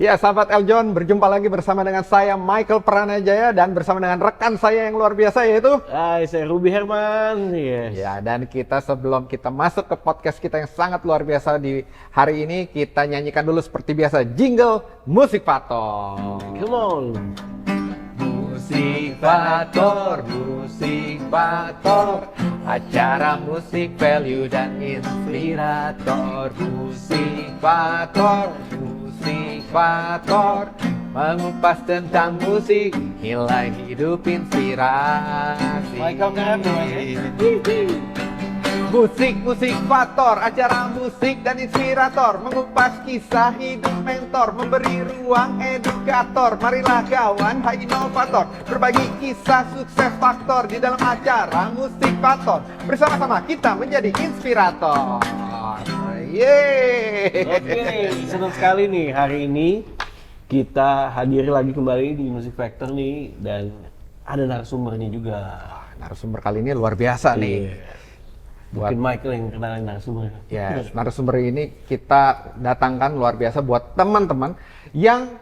Ya, sahabat Eljon, berjumpa lagi bersama dengan saya Michael Pranajaya dan bersama dengan rekan saya yang luar biasa yaitu Saya Ruby Herman. Yes. Ya, dan sebelum kita masuk ke podcast kita yang sangat luar biasa di hari ini, kita nyanyikan dulu seperti biasa jingle Musik Fator. Come on. Musik Fator, acara musik value dan inspirator. Musik Fator, mengupas tentang musik, nilai hidup inspirasi. Michael keren Musik Fator, acara musik dan inspirator, mengupas kisah hidup mentor, memberi ruang edukator. Marilah kawan, hai inovator, berbagi kisah sukses faktor di dalam acara Musik Fator. Bersama-sama kita menjadi inspirator. Yeay. Oke, senang sekali nih hari ini kita hadir lagi kembali di Music Factor nih, dan ada narasumbernya juga. Narasumber kali ini luar biasa nih. Mungkin Michael yang kenalin narasumber. Ya, narasumber ini kita datangkan luar biasa buat teman-teman yang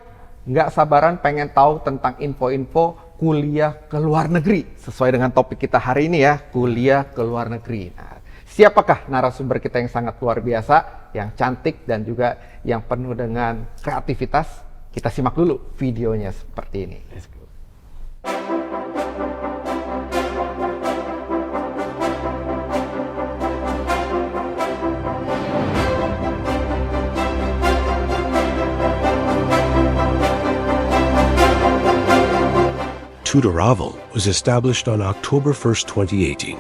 nggak sabaran pengen tahu tentang info-info kuliah ke luar negeri. Sesuai dengan topik kita hari ini ya, kuliah ke luar negeri. Nah, siapakah narasumber kita yang sangat luar biasa, yang cantik dan juga yang penuh dengan kreativitas? Kita simak dulu videonya seperti ini. Let's go. Tutoravel was established on October 1st, 2018,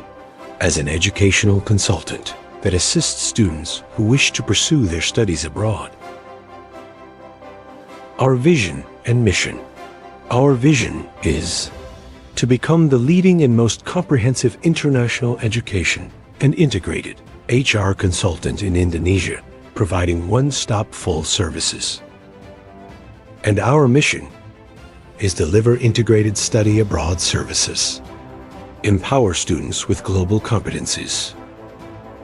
as an educational consultant that assists students who wish to pursue their studies abroad. Our vision and mission. Our vision is to become the leading and most comprehensive international education and integrated HR consultant in Indonesia, providing one-stop full services. And our mission is deliver integrated study abroad services, empower students with global competencies,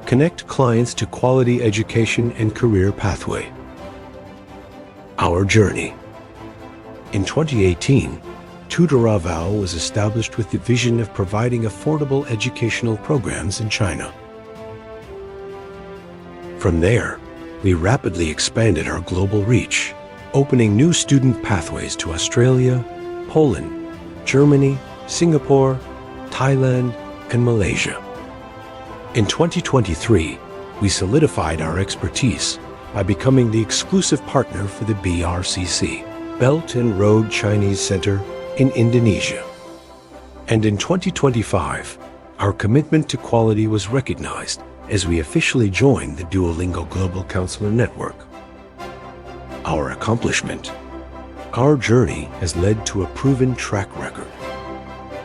connect clients to quality education and career pathway. Our journey. In 2018, Tutoravel was established with the vision of providing affordable educational programs in China. From there, we rapidly expanded our global reach, opening new student pathways to Australia, Poland, Germany, Singapore, Thailand, and Malaysia. In 2023, we solidified our expertise by becoming the exclusive partner for the BRCC, Belt and Road Chinese Center in Indonesia. And in 2025, our commitment to quality was recognized as we officially joined the Duolingo Global Counselor Network. Our accomplishment. Our journey has led to a proven track record.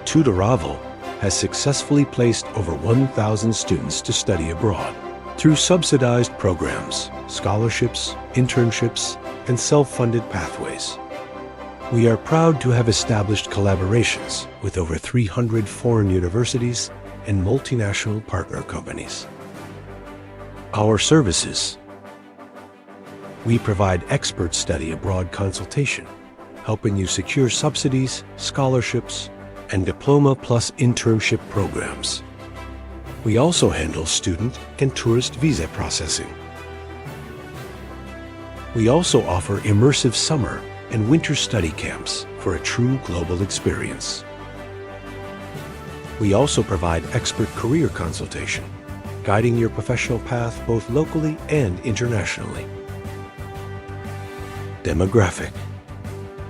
Tutoravel has successfully placed over 1,000 students to study abroad through subsidized programs, scholarships, internships, and self-funded pathways. We are proud to have established collaborations with over 300 foreign universities and multinational partner companies. Our services. We provide expert study abroad consultation, helping you secure subsidies, scholarships, and diploma plus internship programs. We also handle student and tourist visa processing. We also offer immersive summer and winter study camps for a true global experience. We also provide expert career consultation, guiding your professional path both locally and internationally. Demographic.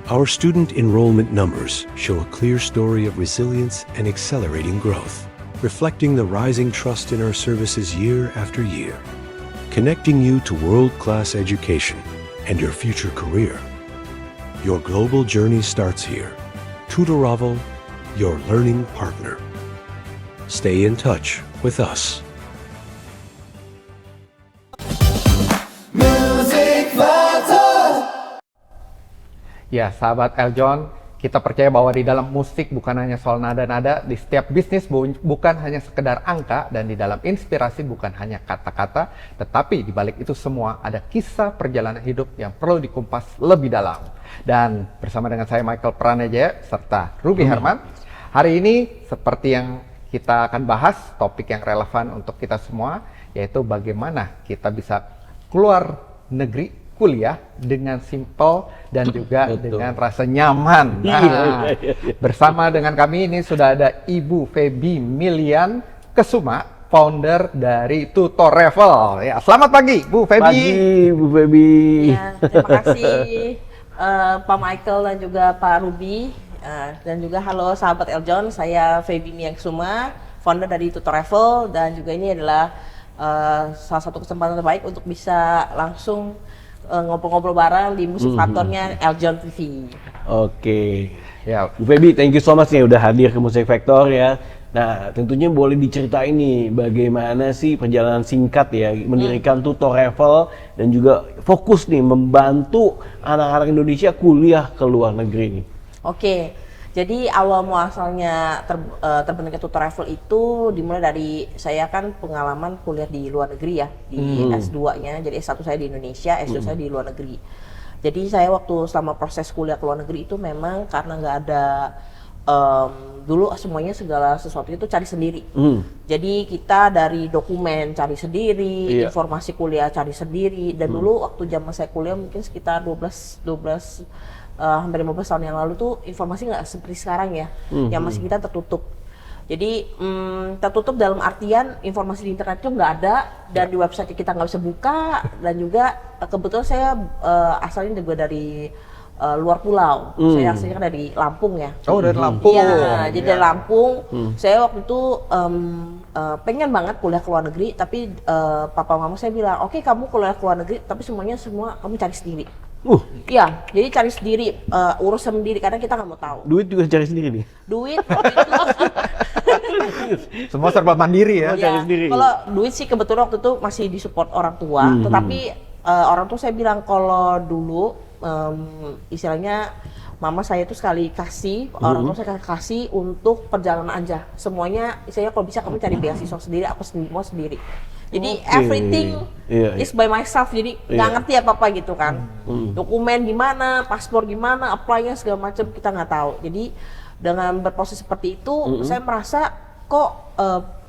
Our student enrollment numbers show a clear story of resilience and accelerating growth, reflecting the rising trust in our services year after year, connecting you to world-class education and your future career. Your global journey starts here. Tutoravel, your learning partner. Stay in touch with us. Ya, sahabat Eljon, Kita percaya bahwa di dalam musik bukan hanya soal nada-nada, di setiap bisnis bukan hanya sekedar angka, dan di dalam inspirasi bukan hanya kata-kata, tetapi di balik itu semua ada kisah perjalanan hidup yang perlu dikumpas lebih dalam. Dan bersama dengan saya Michael Pranajaya serta Ruby Herman, hari ini seperti yang kita akan bahas topik yang relevan untuk kita semua, yaitu bagaimana kita bisa keluar negeri kuliah dengan simple dan juga dengan rasa nyaman. Nah, bersama dengan kami ini sudah ada Ibu Feby Milian Kesuma, founder dari Tutor Travel. Ya, selamat pagi, Bu Feby. Pagi, Bu Feby. Ya, terima kasih Pak Michael dan juga Pak Ruby. Dan juga halo sahabat Eljon, saya Feby Milian Kesuma, founder dari Tutor Travel, dan juga ini adalah salah satu kesempatan terbaik untuk bisa langsung ngobrol-ngobrol bareng di musik faktornya Eljon TV. Oke. Ya, Bu Feby, thank you so much nih udah hadir ke Musik Factor ya. Nah, tentunya boleh diceritain nih bagaimana sih perjalanan singkat ya mendirikan Tutor Travel dan juga fokus nih membantu anak-anak Indonesia kuliah ke luar negeri nih. Oke, jadi awal muasalnya terbentuknya Tutor Travel itu dimulai dari saya kan pengalaman kuliah di luar negeri ya, di S2-nya. Jadi S1 saya di Indonesia, S2 saya di luar negeri. Jadi saya waktu selama proses kuliah ke luar negeri itu memang karena nggak ada dulu semuanya segala sesuatu itu cari sendiri. Jadi kita dari dokumen cari sendiri, informasi kuliah cari sendiri. Dan dulu waktu zaman saya kuliah mungkin sekitar 12 hampir 15 tahun yang lalu tuh informasi nggak seperti sekarang ya, yang masih kita tertutup. Jadi tertutup dalam artian informasi di internet itu nggak ada, dan di website kita nggak bisa buka, dan juga kebetulan saya asalnya juga dari luar pulau. Saya asalnya kan dari Lampung ya. oh dari Lampung. Iya, jadi dari Lampung. Saya waktu itu pengen banget kuliah ke luar negeri, tapi papa mama saya bilang, oke, kamu kuliah ke luar negeri, tapi semua kamu cari sendiri. Iya, jadi cari sendiri, urus sendiri, karena kita nggak mau tahu. Duit juga cari sendiri nih. Duit waktu itu, Semua serba mandiri ya. ya, sendiri. kalau duit sih kebetulan waktu itu masih disupport orang tua, tetapi orang tua saya bilang kalau dulu istilahnya mama saya tuh sekali kasih, orang tua saya kasih untuk perjalanan aja. Semuanya, istilahnya kalau bisa kamu cari beasiswa sendiri, apa semua sendiri. Jadi everything is by myself, jadi nggak ngerti apa-apa gitu kan. Dokumen gimana, paspor gimana, apply-nya segala macam kita nggak tahu. Jadi dengan berproses seperti itu, saya merasa kok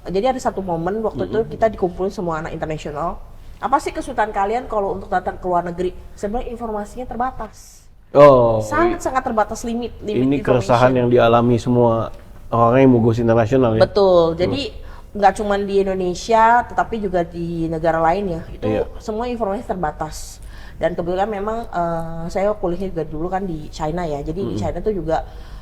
jadi ada satu momen waktu itu kita dikumpulin semua anak internasional. Apa sih kesulitan kalian kalau untuk datang ke luar negeri? Sebenarnya informasinya terbatas. Sangat terbatas limit Ini keresahan yang dialami semua orang yang mau go internasional ya. Betul. Jadi nggak cuma di Indonesia, tetapi juga di negara lain ya. Itu semua informasi terbatas. Dan kebetulan memang saya kuliahnya juga dulu kan di China ya. Jadi di China tuh juga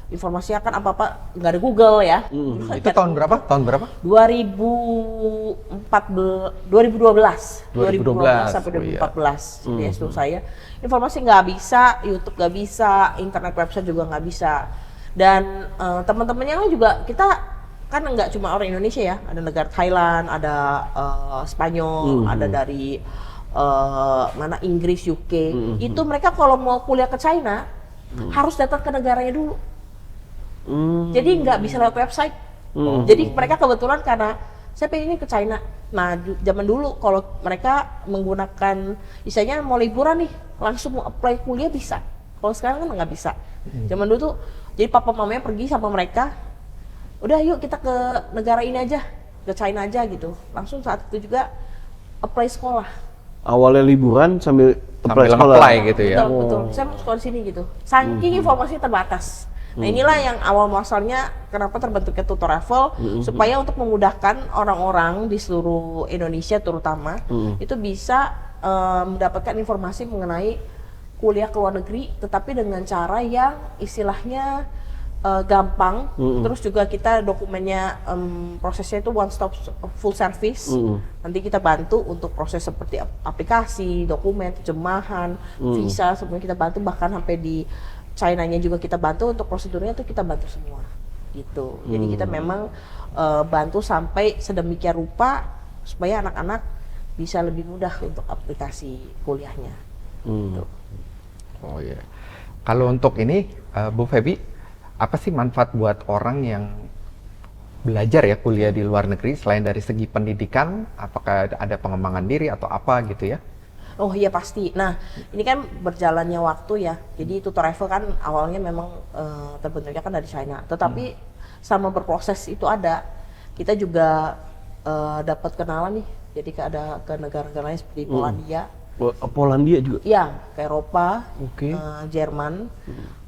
informasinya kan apa-apa nggak ada Google ya. Itu tahun berapa? Tahun berapa? 2012 sampai 2014 di S2 saya. Informasi nggak bisa, YouTube nggak bisa, internet website juga nggak bisa. Dan teman-temannya juga kita kan nggak cuma orang Indonesia ya, ada negara Thailand, ada Spanyol, ada dari mana Inggris, UK. Itu mereka kalau mau kuliah ke China harus datang ke negaranya dulu. Jadi nggak bisa lewat website. Jadi mereka kebetulan karena saya pengen ke China. Nah, zaman dulu kalau mereka menggunakan, misalnya mau liburan nih, langsung mau apply kuliah bisa. Kalau sekarang kan nggak bisa. Zaman dulu tuh, jadi papa mamanya pergi sama mereka, udah yuk kita ke negara ini aja, ke China aja gitu. Langsung saat itu juga apply sekolah. Awalnya liburan sambil Sambil sekolah. apply gitu ya. Betul, betul. Saya mau sekolah di sini gitu. Saking informasinya terbatas. Nah, inilah yang awal muasalnya kenapa terbentuknya Tutor Travel, supaya untuk memudahkan orang-orang di seluruh Indonesia terutama itu bisa mendapatkan informasi mengenai kuliah ke luar negeri, tetapi dengan cara yang istilahnya gampang. Terus juga kita dokumennya prosesnya itu one stop full service. Nanti kita bantu untuk proses seperti aplikasi, dokumen, terjemahan, visa, semuanya kita bantu, bahkan sampai di China-nya juga kita bantu, untuk prosedurnya itu kita bantu semua gitu. Jadi kita memang bantu sampai sedemikian rupa supaya anak-anak bisa lebih mudah untuk aplikasi kuliahnya. Gitu. Oh iya. Kalau untuk ini Bu Feby, apa sih manfaat buat orang yang belajar ya kuliah di luar negeri selain dari segi pendidikan, apakah ada pengembangan diri atau apa gitu ya? Oh iya pasti. Nah ini kan berjalannya waktu ya. Jadi tutor travel kan awalnya memang terbentuknya kan dari China. Tetapi sama berproses itu ada. Kita juga dapat kenalan nih. Jadi ada ke negara-negara lain seperti Polandia. Polandia juga. Iya, ke Eropa, Oke. Jerman.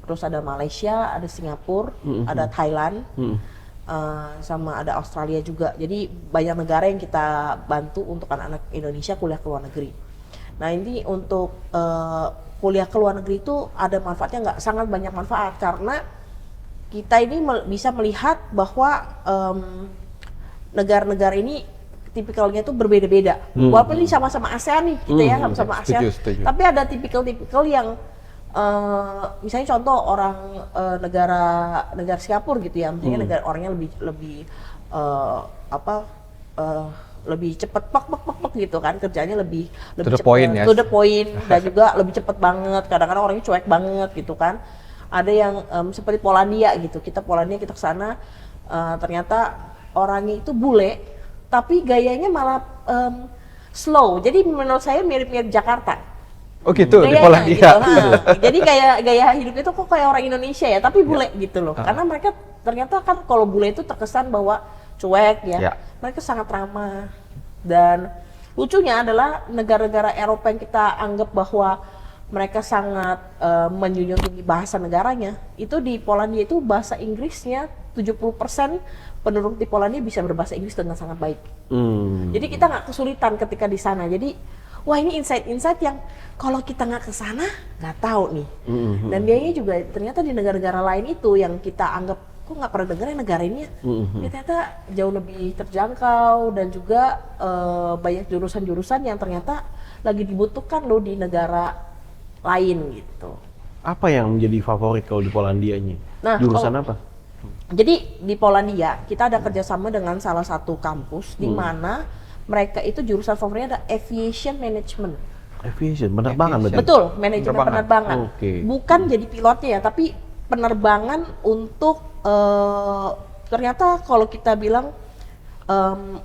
Terus ada Malaysia, ada Singapura, ada Thailand. Sama ada Australia juga. Jadi banyak negara yang kita bantu untuk anak-anak Indonesia kuliah ke luar negeri. Nah ini untuk kuliah ke luar negeri itu ada manfaatnya nggak? Sangat banyak manfaat karena kita ini bisa melihat bahwa negara-negara ini tipikalnya itu berbeda-beda. Walaupun ini sama-sama ASEAN nih kita ya, sama-sama ASEAN. Setuju. Tapi ada tipikal-tipikal yang misalnya contoh orang negara Singapura gitu ya, misalnya negara orangnya lebih lebih cepat pak gitu kan, kerjanya lebih To the cepet, point ya. to the point, dan juga lebih cepat banget. Kadang-kadang orangnya cuek banget gitu kan. Ada yang seperti Polandia gitu, kita ke sana ternyata orangnya itu bule tapi gayanya malah slow. Jadi menurut saya mirip-mirip Jakarta. Oh gitu, di Gayanya Polandia. gitu, jadi kayak gaya hidupnya tuh kok kayak orang Indonesia ya, tapi bule gitu loh. Karena mereka ternyata kan kalau bule itu terkesan bahwa cuek ya. Mereka sangat ramah. Dan lucunya adalah negara-negara Eropa yang kita anggap bahwa mereka sangat menjunjung tinggi bahasa negaranya, itu di Polandia itu bahasa Inggrisnya 70% penduduk di Polandia bisa berbahasa Inggris dengan sangat baik. Jadi kita nggak kesulitan ketika di sana. Jadi wah ini insight-insight yang kalau kita nggak ke sana nggak tahu nih. Dan biayanya juga ternyata di negara-negara lain itu yang kita anggap kok nggak pernah dengar negara ini ya, ternyata jauh lebih terjangkau dan juga banyak jurusan-jurusan yang ternyata lagi dibutuhkan loh di negara lain gitu. Apa yang menjadi favorit kalau di Polandianya? Nah, Jurusan apa? Jadi di Polandia kita ada kerjasama dengan salah satu kampus di mana mereka itu jurusan favoritnya ada aviation management. Aviation, penerbangan berarti? Betul, manajemen penerbangan. Oke. Bukan jadi pilotnya ya, tapi penerbangan untuk ternyata kalau kita bilang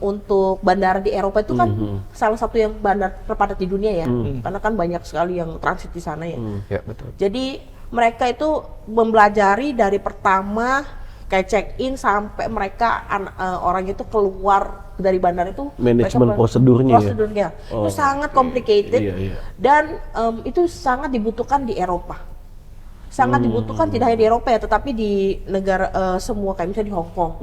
untuk bandara di Eropa itu kan salah satu yang bandar terpadat di dunia ya, karena kan banyak sekali yang transit di sana ya. Ya betul. Jadi mereka itu mempelajari dari pertama kayak check in sampai mereka orang itu keluar dari bandara itu Manajemen mereka prosedurnya ya? prosedurnya itu sangat oke. complicated. Iya. Dan itu sangat dibutuhkan di Eropa, sangat dibutuhkan tidak hanya di Eropa ya, tetapi di negara semua kayak misalnya di Hong Kong,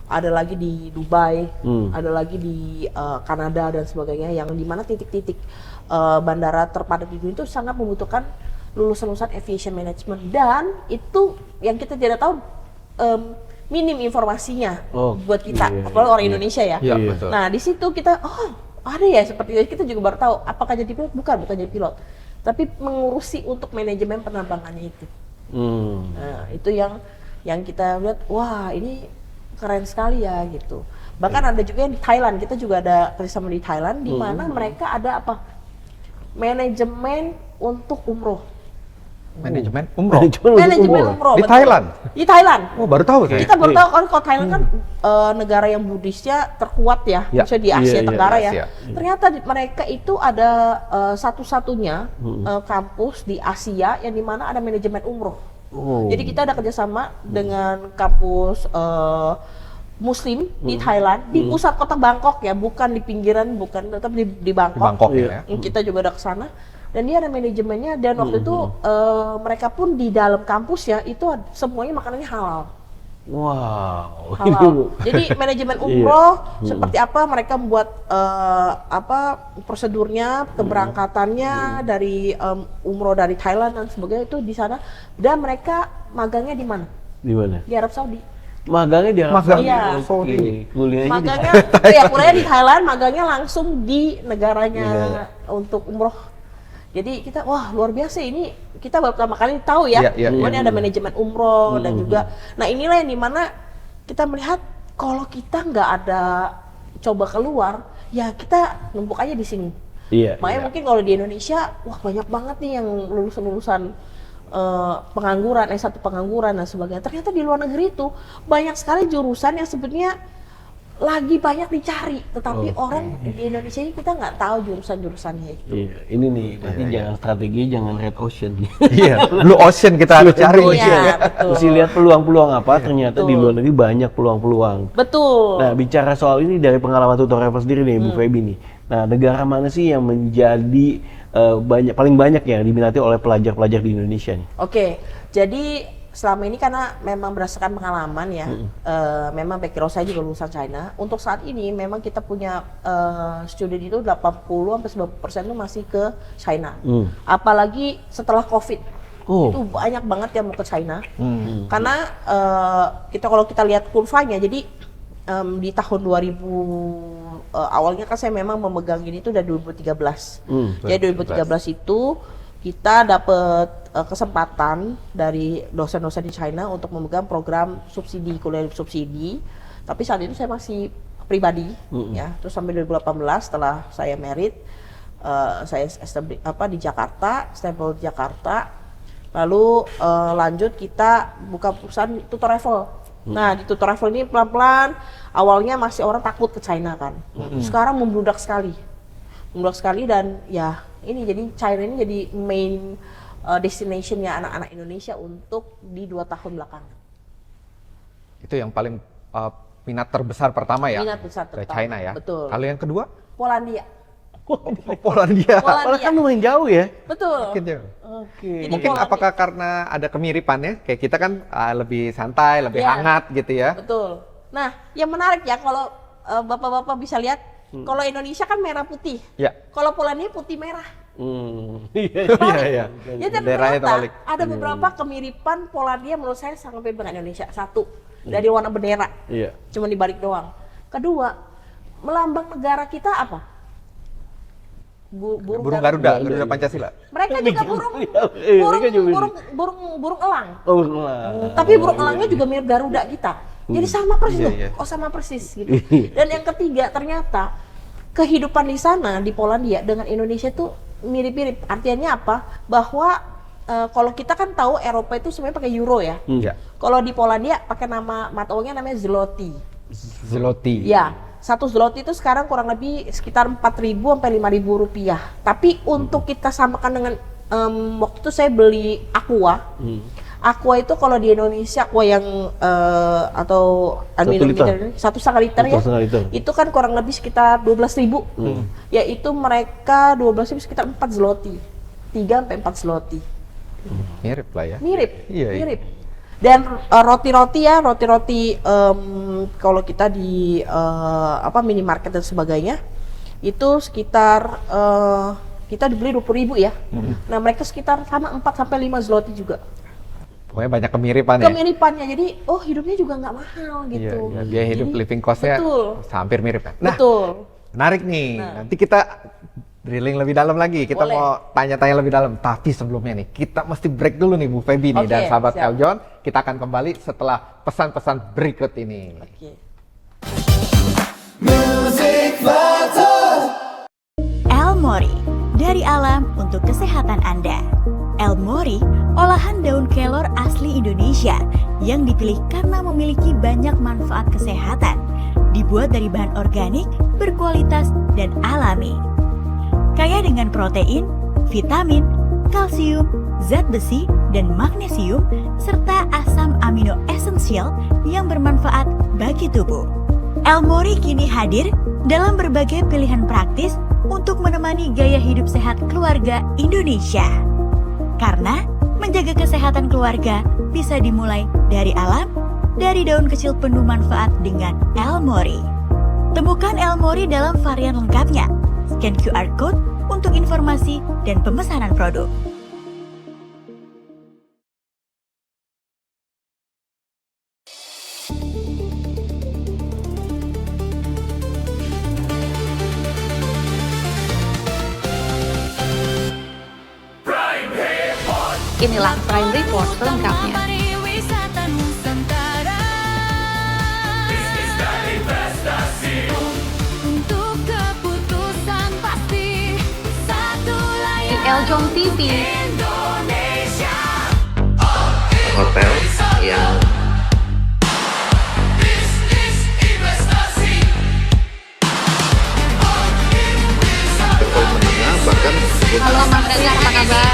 ada lagi di Dubai, ada lagi di Kanada dan sebagainya, yang dimana titik-titik bandara terpadat di dunia itu sangat membutuhkan lulusan-lulusan aviation management. Dan itu yang kita tidak tahu, minim informasinya buat kita, apalagi orang Indonesia ya. Iya, betul. Nah di situ kita ada ya seperti itu, kita juga baru tahu apakah jadi pilot, bukan jadi pilot, tapi mengurusi untuk manajemen penerbangannya itu. Nah itu yang kita lihat, wah ini keren sekali ya gitu. Bahkan ada juga yang di Thailand, kita juga ada kerjasama di Thailand di mana mereka ada apa, manajemen untuk umroh. Manajemen umroh. Manajemen umroh Di betul. Thailand? Di Thailand. Oh baru tahu saya. Kita baru tahu kan kalau Thailand kan negara yang Buddhisnya terkuat ya, Ya. misalnya di Asia Iya, Tenggara di ya. Asia. Ternyata mereka itu ada satu-satunya kampus di Asia yang dimana ada manajemen umroh. Jadi kita ada kerjasama dengan kampus Muslim di Thailand, di pusat kota Bangkok ya, bukan di pinggiran, bukan, tetap di Bangkok. Di Bangkok ya. Kita juga ada ke sana. Dan dia ada manajemennya, dan waktu itu mereka pun di dalam kampus ya, itu semuanya makanannya halal. Wow. Halal. Jadi manajemen umroh seperti apa mereka membuat prosedurnya, keberangkatannya dari umroh dari Thailand dan sebagainya itu di sana. Dan mereka magangnya di mana? Di mana? Di Arab Saudi. Magangnya di Arab Saudi. Iya. Oke. Kuliahnya di Magangnya ya kuliah di Thailand, magangnya langsung di negaranya untuk umroh. Jadi kita wah luar biasa, ini kita baru pertama kali tahu ya, ini ada manajemen umroh dan juga, nah inilah yang dimana kita melihat kalau kita nggak ada coba keluar, ya kita numpuk aja di sini. Iya. Makanya mungkin kalau di Indonesia, wah banyak banget nih yang lulusan pengangguran, S1 pengangguran dan sebagainya. Ternyata di luar negeri itu banyak sekali jurusan yang sebenarnya lagi banyak dicari, tetapi orang di Indonesia ini kita nggak tahu jurusan-jurusannya itu. Iya, ini nih, nanti jangan strategi, jangan red ocean. Iya, Blue Ocean kita harus cari. Iya, betul. Mesti lihat peluang-peluang apa, ternyata di luar negeri banyak peluang-peluang. Betul. Nah, bicara soal ini dari pengalaman tutor travel sendiri nih, Bu Feby nih. Nah, negara mana sih yang menjadi paling banyak yang diminati oleh pelajar-pelajar di Indonesia nih? Oke, jadi selama ini karena memang berdasarkan pengalaman ya, memang background saya juga lulusan China. Untuk saat ini memang kita punya student itu 80-90% itu masih ke China. Apalagi setelah COVID, itu banyak banget yang mau ke China. Karena kalau kita lihat kurvanya, jadi di tahun 2000 awalnya kan saya memang memegang ini itu dari 2013. Jadi 2013 itu kita dapat kesempatan dari dosen-dosen di China untuk memegang program subsidi, kuliah subsidi. Tapi saat itu saya masih pribadi, ya. Terus sampai 2018 setelah saya merit, saya di Jakarta, stable di Jakarta. Lalu lanjut kita buka perusahaan tutor travel. Nah, di tutor travel ini pelan-pelan, awalnya masih orang takut ke China kan. Sekarang membludak sekali dan ya ini jadi China ini jadi main destinationnya anak-anak Indonesia untuk di 2 tahun belakangan. Itu yang paling minat terbesar pertama ya? Minat besar dari pertama, China ya? betul. Kalau yang kedua? Polandia. Polandia. Malah kan lumayan jauh ya? Betul. Mungkin jauh. Oke. Jadi Mungkin Polandia. apakah karena ada kemiripannya? Kayak kita kan lebih santai, lebih Iya. hangat gitu ya? Betul. Nah, yang menarik ya kalau bapak-bapak bisa lihat, kalau Indonesia kan merah putih. Ya. Kalau Polandia putih merah. Iya. Ya, dan Daerahnya ternyata terbalik. ada beberapa kemiripan Polandia menurut saya sangat mirip dengan Indonesia. Satu, dari warna bendera. Iya. Cuma dibalik doang. Kedua, melambang negara kita apa? Burung Garuda, Garuda Pancasila. Mereka juga burung mereka juga burung elang. Oh, lah. Tapi burung elangnya juga mirip Garuda kita. Jadi sama persis Iya, loh. iya. Oh, sama persis gitu. Dan yang ketiga, ternyata kehidupan di sana di Polandia dengan Indonesia tuh mirip-mirip. Artinya apa? Bahwa kalau kita kan tahu Eropa itu sebenarnya pakai euro ya. Iya. Kalau di Polandia pakai nama mata uangnya namanya zloty. Zloty. Ya, 1 zloty itu sekarang kurang lebih sekitar 4.000 sampai 5.000 rupiah. Tapi untuk kita samakan dengan waktu itu saya beli Aqua. Aqua itu kalau di Indonesia Aqua yang atau 1 liter. 1,5 liter ya. 1,5 liter. Itu kan kurang lebih sekitar 12.000. Yaitu mereka 12.000 sekitar 4 zloty. 3 sampai 4 zloty. Mirip lah ya. Mirip, Iya, iya. mirip. Dan roti-roti kalau kita di minimarket dan sebagainya itu sekitar kita dibeli 20.000 ya. Nah, mereka sekitar sama 4 sampai 5 zloty juga. Pokoknya banyak kemiripan ya. Kemiripannya. Jadi, hidupnya juga nggak mahal gitu. Iya, biaya hidup Jadi, living cost-nya betul. hampir mirip ya. Nah, Betul. menarik nih. Nah. Nanti kita drilling lebih dalam lagi. Kita Boleh. mau tanya-tanya lebih dalam. Tapi sebelumnya nih, kita mesti break dulu nih Bu Feby nih Oke, dan sahabat siap. Eljon. Kita akan kembali setelah pesan-pesan berikut ini. Oke. El Mori, dari alam untuk kesehatan Anda. El Mori, olahan daun kelor asli Indonesia yang dipilih karena memiliki banyak manfaat kesehatan. Dibuat dari bahan organik, berkualitas, dan alami. Kaya dengan protein, vitamin, kalsium, zat besi, dan magnesium, serta asam amino esensial yang bermanfaat bagi tubuh. El Mori kini hadir dalam berbagai pilihan praktis untuk menemani gaya hidup sehat keluarga Indonesia. Karena menjaga kesehatan keluarga bisa dimulai dari alam, dari daun kecil penuh manfaat dengan El Mori. Temukan El Mori dalam varian lengkapnya. Scan QR Code untuk informasi dan pemesanan produk. Inilah Prime Report selengkapnya. Untuk keputusan pasti satu layar Di Eljon TV. Indonesia. hotel yang level menengah, bahkan Halo Mas Reza, apa kabar?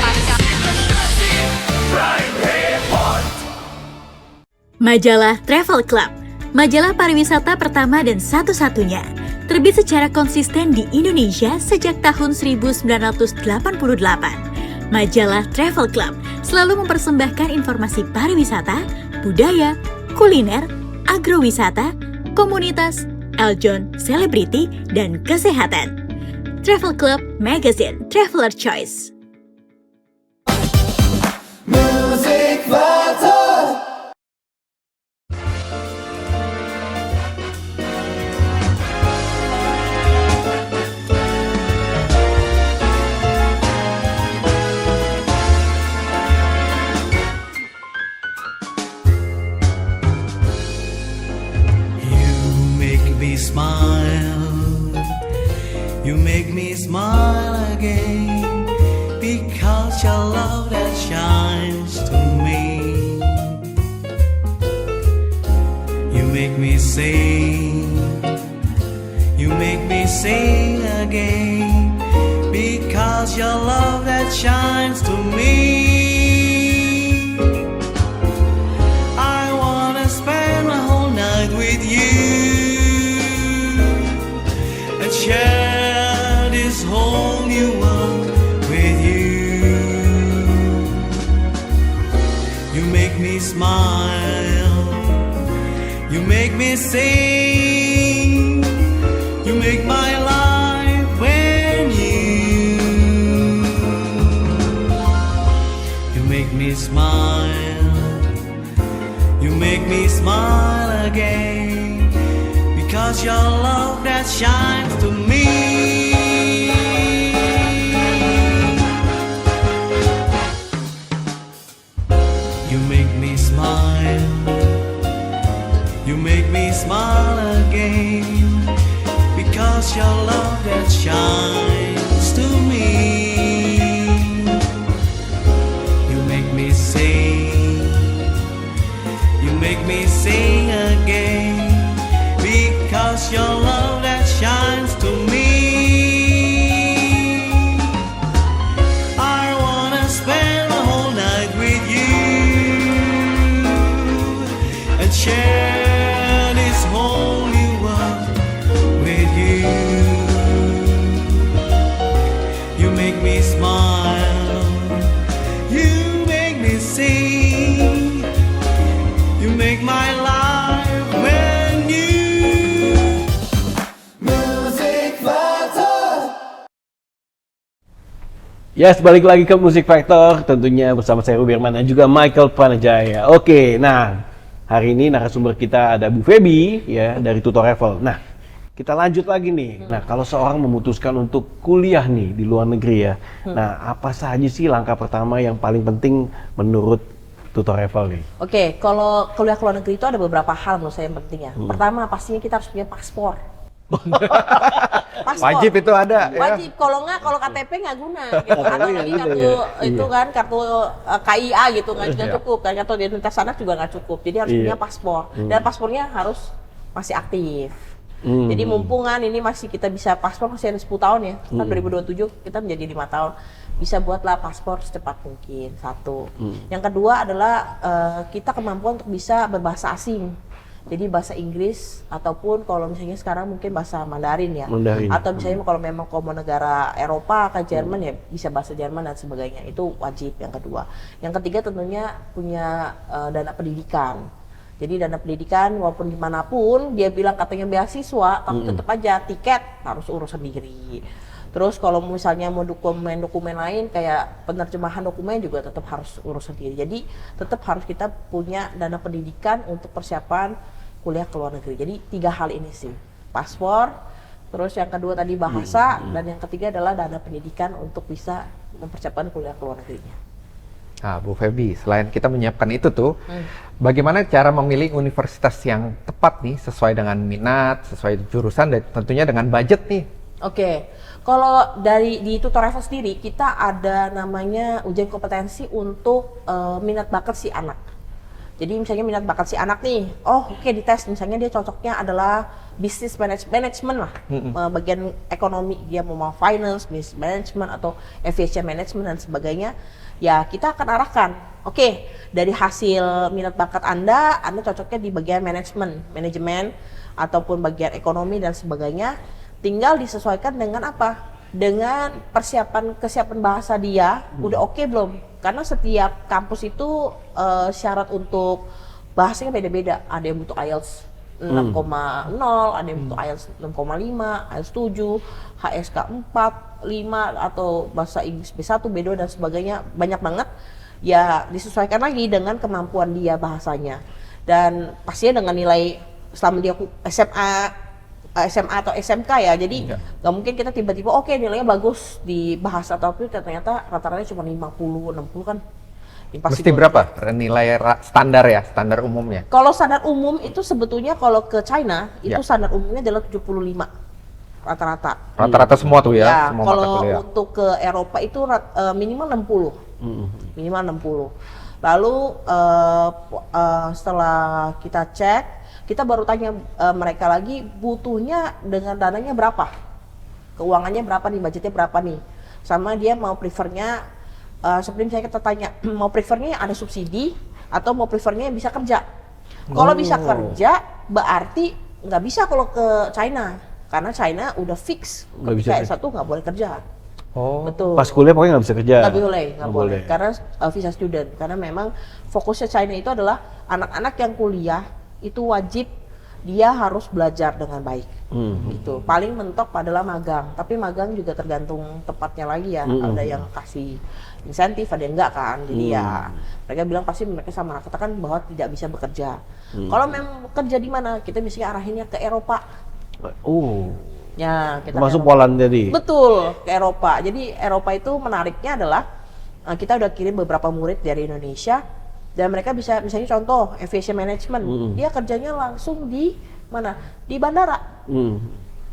Majalah Travel Club, majalah pariwisata pertama dan satu-satunya, terbit secara konsisten di Indonesia sejak tahun 1988. Majalah Travel Club selalu mempersembahkan informasi pariwisata, budaya, kuliner, agrowisata, komunitas, eljon, selebriti, dan kesehatan. Travel Club Magazine Traveler Choice. You make me smile again because your love that shines to me. You make me sing again because your love that shines to me. I wanna spend my whole night with you and share this whole new world with you. You make me smile, you make me sing, you make my life when you make me smile, you make me smile again because your love that shines to me. You make me smile, you make me smile again because your love that shines to me. You make me sing again because your love that shines to me. I wanna spend the whole night with you and share this whole new world with you. You make me smile, you make me sing, you make my life when you. Yes, balik lagi ke Musik Factor, tentunya bersama saya Rubirman dan juga Michael Pranajaya. Oke, nah hari ini narasumber kita ada Bu Feby ya dari Tutor Travel. Nah, kita lanjut lagi nih. Nah, kalau seorang memutuskan untuk kuliah nih di luar negeri ya, nah apa saja sih langkah pertama yang paling penting menurut Tutor Travel nih? Oke, kalau kuliah ke luar negeri itu ada beberapa hal menurut saya yang penting ya. Pertama, pastinya kita harus punya paspor. Paspor. Wajib itu ada. Wajib, kalau nggak, kalau KTP nggak guna gitu. Atau lagi kartu itu kan kartu KIA gitu nggak cukup, kan kartu identitas anak juga nggak cukup. Jadi harus punya paspor dan paspornya harus masih aktif. Jadi mumpungan ini masih kita bisa paspor masih ada 10 tahun ya. Kan 2027 kita menjadi 5 tahun. Bisa buatlah paspor secepat mungkin, satu. Yang kedua adalah kita kemampuan untuk bisa berbahasa asing. Jadi bahasa Inggris ataupun kalau misalnya sekarang mungkin bahasa Mandarin ya. Atau misalnya kalau memang mau negara Eropa ke Jerman ya bisa bahasa Jerman dan sebagainya. Itu wajib yang kedua. Yang ketiga tentunya punya dana pendidikan. Jadi dana pendidikan walaupun dimanapun dia bilang katanya beasiswa, tapi tetap aja tiket harus urus sendiri. Terus kalau misalnya mau dokumen lain kayak penerjemahan dokumen juga tetap harus urus sendiri. Jadi tetap harus kita punya dana pendidikan untuk persiapan kuliah ke luar negeri. Jadi 3 hal ini sih, paspor, terus yang kedua tadi bahasa, dan yang ketiga adalah dana pendidikan untuk bisa mempersiapkan kuliah ke luar negerinya. Nah, Bu Feby, selain kita menyiapkan itu tuh, bagaimana cara memilih universitas yang tepat nih sesuai dengan minat, sesuai jurusan, dan tentunya dengan budget nih? Oke, kalau di Tutor Travel sendiri kita ada namanya ujian kompetensi untuk minat bakat si anak. Jadi misalnya minat bakat si anak nih, oke, dites misalnya dia cocoknya adalah business management lah, bagian ekonomi, dia mau finance, business management atau aviation management dan sebagainya. Ya kita akan arahkan, oke, dari hasil minat bakat Anda cocoknya di bagian manajemen ataupun bagian ekonomi dan sebagainya. Tinggal disesuaikan dengan apa? Dengan kesiapan bahasa dia udah oke belum? Karena setiap kampus itu syarat untuk bahasanya beda-beda. Ada yang butuh IELTS 6,0, ada yang butuh IELTS 6,5, IELTS 7, HSK 4, 5 atau bahasa Inggris B1, B2 dan sebagainya, banyak banget. Ya disesuaikan lagi dengan kemampuan dia bahasanya. Dan pastinya dengan nilai selama dia SMA atau SMK ya, jadi nggak mungkin kita tiba-tiba oke, nilainya bagus di bahasa tapi ternyata rata-ratanya cuma 50, 60 kan. Mesti berapa nilai standar ya, standar umumnya? Kalau standar umum itu sebetulnya kalau ke China itu standar umumnya adalah 75 rata-rata. Rata-rata semua tuh ya, semua mata kalau kuliah. untuk ke Eropa itu minimal 60. Minimal 60. Lalu setelah kita cek, kita baru tanya mereka lagi butuhnya dengan dananya berapa, keuangannya berapa nih, budgetnya berapa nih, sama dia mau prefernya seperti misalnya kita tanya mau prefernya ada subsidi atau mau prefernya yang bisa kerja. Kalau bisa kerja berarti nggak bisa kalau ke China, karena China udah fix kayak satu nggak boleh kerja. Oh, betul. Pas kuliah pokoknya nggak bisa kerja. Nggak boleh. Karena visa student. Karena memang fokusnya China itu adalah anak-anak yang kuliah itu wajib dia harus belajar dengan baik. Gitu. Paling mentok adalah magang. Tapi magang juga tergantung tempatnya lagi ya. Ada yang kasih insentif, ada yang enggak kan. Jadi ya mereka bilang pasti mereka sama katakan bahwa tidak bisa bekerja. Kalau memang bekerja di mana, kita bisa arahinnya ke Eropa. Ya, kita masuk Poland jadi. Betul, ke Eropa. Jadi Eropa itu menariknya adalah kita udah kirim beberapa murid dari Indonesia dan mereka bisa misalnya contoh aviation management, dia kerjanya langsung di mana? Di bandara.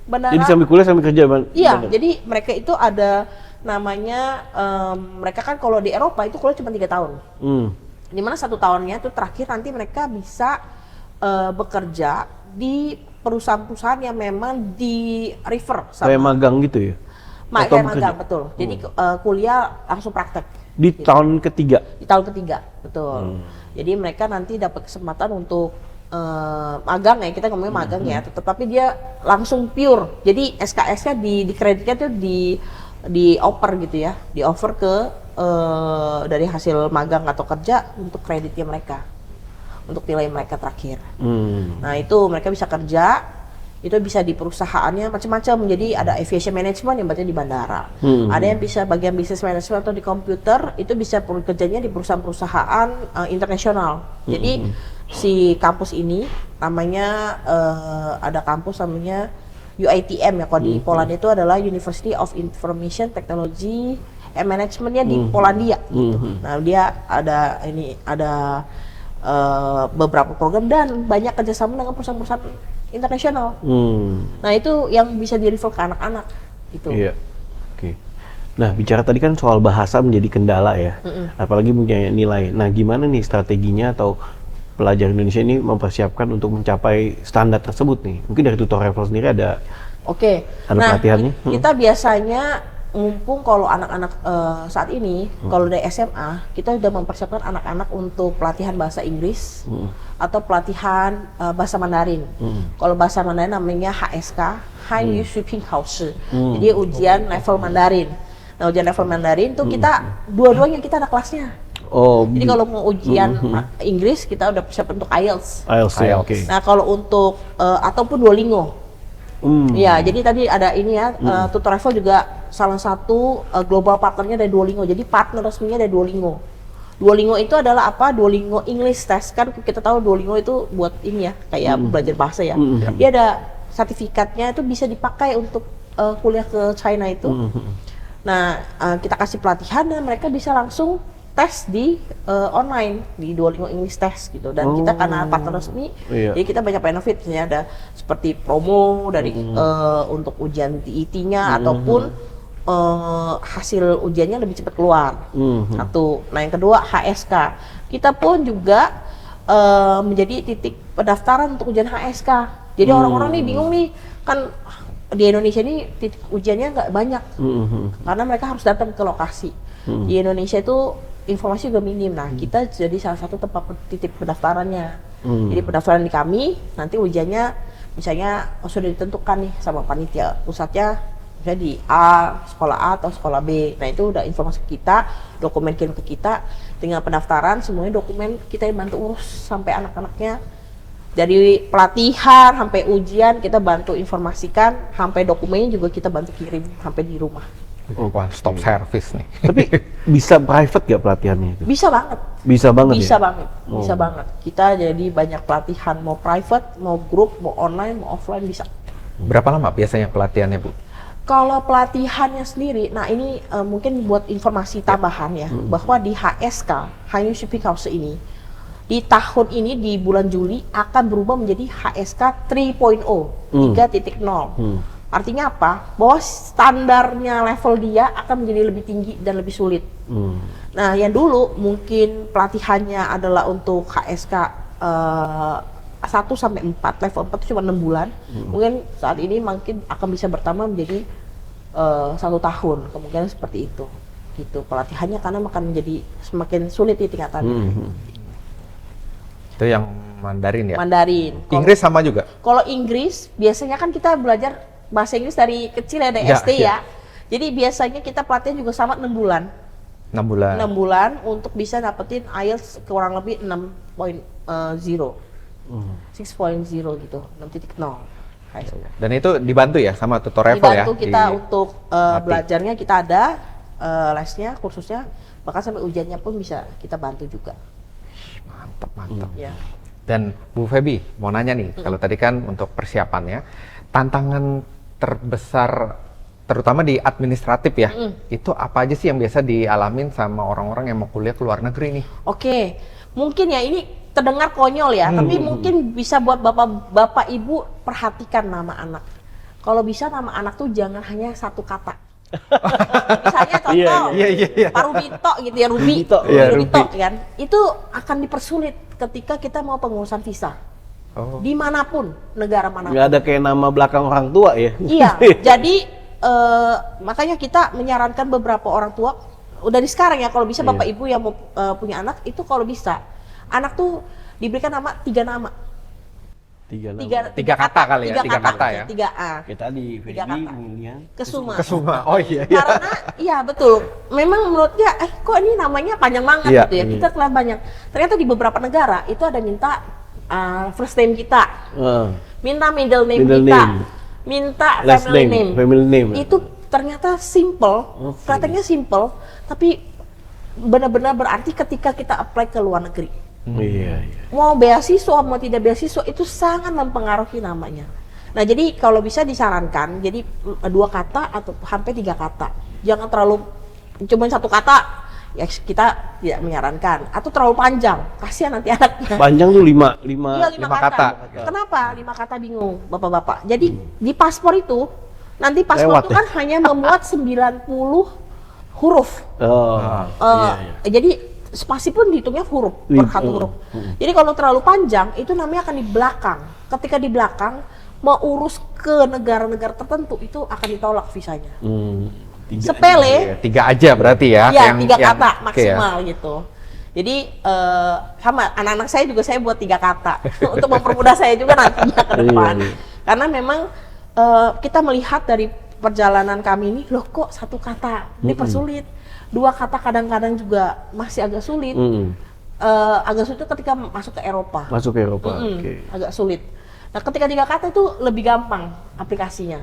Bandara. Jadi sambil kuliah sambil kerja, Iya, jadi mereka itu ada namanya mereka kan kalau di Eropa itu kuliah cuma 3 tahun. Dimana 1 tahunnya itu terakhir nanti mereka bisa bekerja di perusahaan-perusahaan yang memang di refer sama kayak magang gitu ya? Kayak magang, betul. Jadi kuliah langsung praktek. Di gitu. tahun ketiga? Di tahun ketiga, betul. Jadi mereka nanti dapat kesempatan untuk magang ya, kita ngomongnya magang ya, tetapi dia langsung pure. Jadi SKS-nya di kreditnya tuh di offer gitu ya, di offer ke dari hasil magang atau kerja untuk kreditnya mereka, untuk nilai mereka terakhir. Nah itu mereka bisa kerja, itu bisa di perusahaannya macam-macam. Jadi ada aviation management yang berarti di bandara, ada yang bisa bagian business management atau di komputer, itu bisa kerjanya di perusahaan-perusahaan internasional. Jadi si kampus ini namanya ada kampus namanya UITM ya, kalau di Polandia itu adalah University of Information Technology and Managementnya di Polandia gitu. Nah dia ada beberapa program dan banyak kerjasama dengan perusahaan-perusahaan internasional. Nah itu yang bisa di-refer ke anak-anak gitu. Iya. Oke. Nah bicara tadi kan soal bahasa menjadi kendala ya, apalagi punya nilai. Nah gimana nih strateginya atau pelajar Indonesia ini mempersiapkan untuk mencapai standar tersebut nih? Mungkin dari tutor TOEFL sendiri ada pelatihannya? Kita biasanya mumpung kalau anak-anak saat ini, kalau dari SMA, kita sudah mempersiapkan anak-anak untuk pelatihan bahasa Inggris atau pelatihan bahasa Mandarin. Kalau bahasa Mandarin namanya HSK, Hanyu Speaking House. Jadi ujian level Mandarin. Nah ujian level Mandarin tuh kita dua-duanya kita ada kelasnya. Jadi kalau mau ujian Inggris kita udah persiapan untuk IELTS. Ya, oke. Nah kalau untuk ataupun Duolingo. Ya, jadi tadi ada ini ya, tutor TOEFL juga salah satu global partnernya dari Duolingo. Jadi partner resminya dari Duolingo. Duolingo itu adalah apa? Duolingo English Test. Kan kita tahu Duolingo itu buat ini ya, kayak belajar bahasa ya. Dia ada sertifikatnya, itu bisa dipakai untuk kuliah ke China itu. Nah, kita kasih pelatihan dan mereka bisa langsung tes di online di Duolingo English Test gitu. Dan kita karena partner resmi, jadi kita banyak benefit. Misalnya ada seperti promo dari untuk ujian TET-nya ataupun hasil ujiannya lebih cepat keluar. Satu. Nah yang kedua HSK. Kita pun juga menjadi titik pendaftaran untuk ujian HSK. Jadi orang-orang nih bingung nih, kan di Indonesia ini titik ujiannya nggak banyak, karena mereka harus datang ke lokasi. Di Indonesia itu informasi juga minim. Nah, kita jadi salah satu tempat titik pendaftarannya. Jadi pendaftaran di kami, nanti ujiannya misalnya sudah ditentukan nih sama panitia pusatnya, misalnya di sekolah A atau sekolah B. Nah, itu udah informasi ke kita, dokumen kirim ke kita, tinggal pendaftaran, semuanya dokumen kita yang bantu urus sampai anak-anaknya. Dari pelatihan sampai ujian kita bantu informasikan, sampai dokumennya juga kita bantu kirim sampai di rumah. One stop service nih. Tapi bisa private gak pelatihannya itu? Bisa banget. Bisa banget Bisa ya? banget, bisa banget. Kita jadi banyak pelatihan, mau private, mau grup, mau online, mau offline bisa. Berapa lama biasanya pelatihannya, Bu? Kalau pelatihannya sendiri, nah ini mungkin buat informasi tambahan ya, bahwa di HSK, High New Shipping House ini, di tahun ini di bulan Juli akan berubah menjadi HSK 3.0, 3.0. Artinya apa? Bahwa standarnya level dia akan menjadi lebih tinggi dan lebih sulit. Nah, yang dulu mungkin pelatihannya adalah untuk HSK 1 sampai 4, level 4 itu cuma 6 bulan. Mungkin saat ini mungkin akan bisa bertambah menjadi 1 tahun, kemungkinan seperti itu. Gitu pelatihannya, karena akan menjadi semakin sulit di tingkatannya. Itu yang Mandarin ya? Mandarin. Inggris sama juga? Kalau Inggris, biasanya kan kita belajar bahasa Inggris dari kecil ya, dari Ya, SD ya. ya. Jadi biasanya kita pelatihan juga sama 6 bulan. 6 bulan. 6 bulan untuk bisa dapetin IELTS kurang lebih 6.0. 6.0 gitu, 6.0. Dan itu dibantu ya sama tutor level ya? Dibantu kita Di- untuk latih. belajarnya, kita ada lesnya, kursusnya, bahkan sampai ujiannya pun bisa kita bantu juga. Mantap, mantap. Ya. Dan Bu Feby, mau nanya nih, kalau tadi kan untuk persiapannya, tantangan terbesar terutama di administratif ya, itu apa aja sih yang biasa dialamin sama orang-orang yang mau kuliah ke luar negeri nih? Oke, mungkin ya ini terdengar konyol ya, tapi mungkin bisa buat bapak ibu perhatikan nama anak. Kalau bisa nama anak tuh jangan hanya satu kata. Misalnya contoh, Iya. Pak Rubito gitu ya, Rubito. Iya, Rubito Rubi. kan, itu akan dipersulit ketika kita mau pengurusan visa. Oh. Dimanapun, negara manapun. Nggak ada kayak nama belakang orang tua ya? Iya, jadi makanya kita menyarankan beberapa orang tua, dari sekarang ya, kalau bisa bapak ibu yang mau punya anak, itu kalau bisa, anak tuh diberikan nama 3 nama. 3 nama. Tiga kata kali ya, tiga kata ya. 3A. Kayak tadi, Tiga Feby, kata. Milian. Kesuma. Kesuma. Oh iya. Karena iya betul. Memang menurut dia kok ini namanya panjang banget Iya. gitu ya. Kita telah banyak. Ternyata di beberapa negara itu ada minta first name kita, minta middle name Middle kita, name. minta Last family name, name. family name. Itu ternyata simple, kelihatannya simple, tapi benar-benar berarti ketika kita apply ke luar negeri. Iya. Mau beasiswa, mau tidak beasiswa, itu sangat mempengaruhi namanya. Nah, jadi kalau bisa disarankan, jadi 2 kata atau sampai 3 kata. Jangan terlalu cuma 1 kata, ya kita tidak menyarankan. Atau terlalu panjang, kasihan nanti anaknya. Panjang tuh 5 Iya, 5 kata. Kenapa 5 kata bingung, bapak-bapak? Jadi di paspor itu, nanti paspor Lewat itu ya? kan hanya memuat 90 huruf. Jadi spasi pun dihitungnya huruf per satu huruf. Jadi kalau terlalu panjang itu namanya akan di belakang. Ketika di belakang mau urus ke negara-negara tertentu itu akan ditolak visanya. Sepele. 3 aja berarti ya? Ya, 3 kata oke ya. maksimal gitu. Jadi sama anak-anak saya juga saya buat 3 kata untuk mempermudah saya juga nantinya ke depan. Karena memang kita melihat dari perjalanan kami ini, loh kok 1 kata dipersulit. 2 kata kadang-kadang juga masih agak sulit. Agak sulit itu ketika masuk ke Eropa. Masuk ke Eropa. Oke. Agak sulit. Nah, ketika 3 kata itu lebih gampang aplikasinya.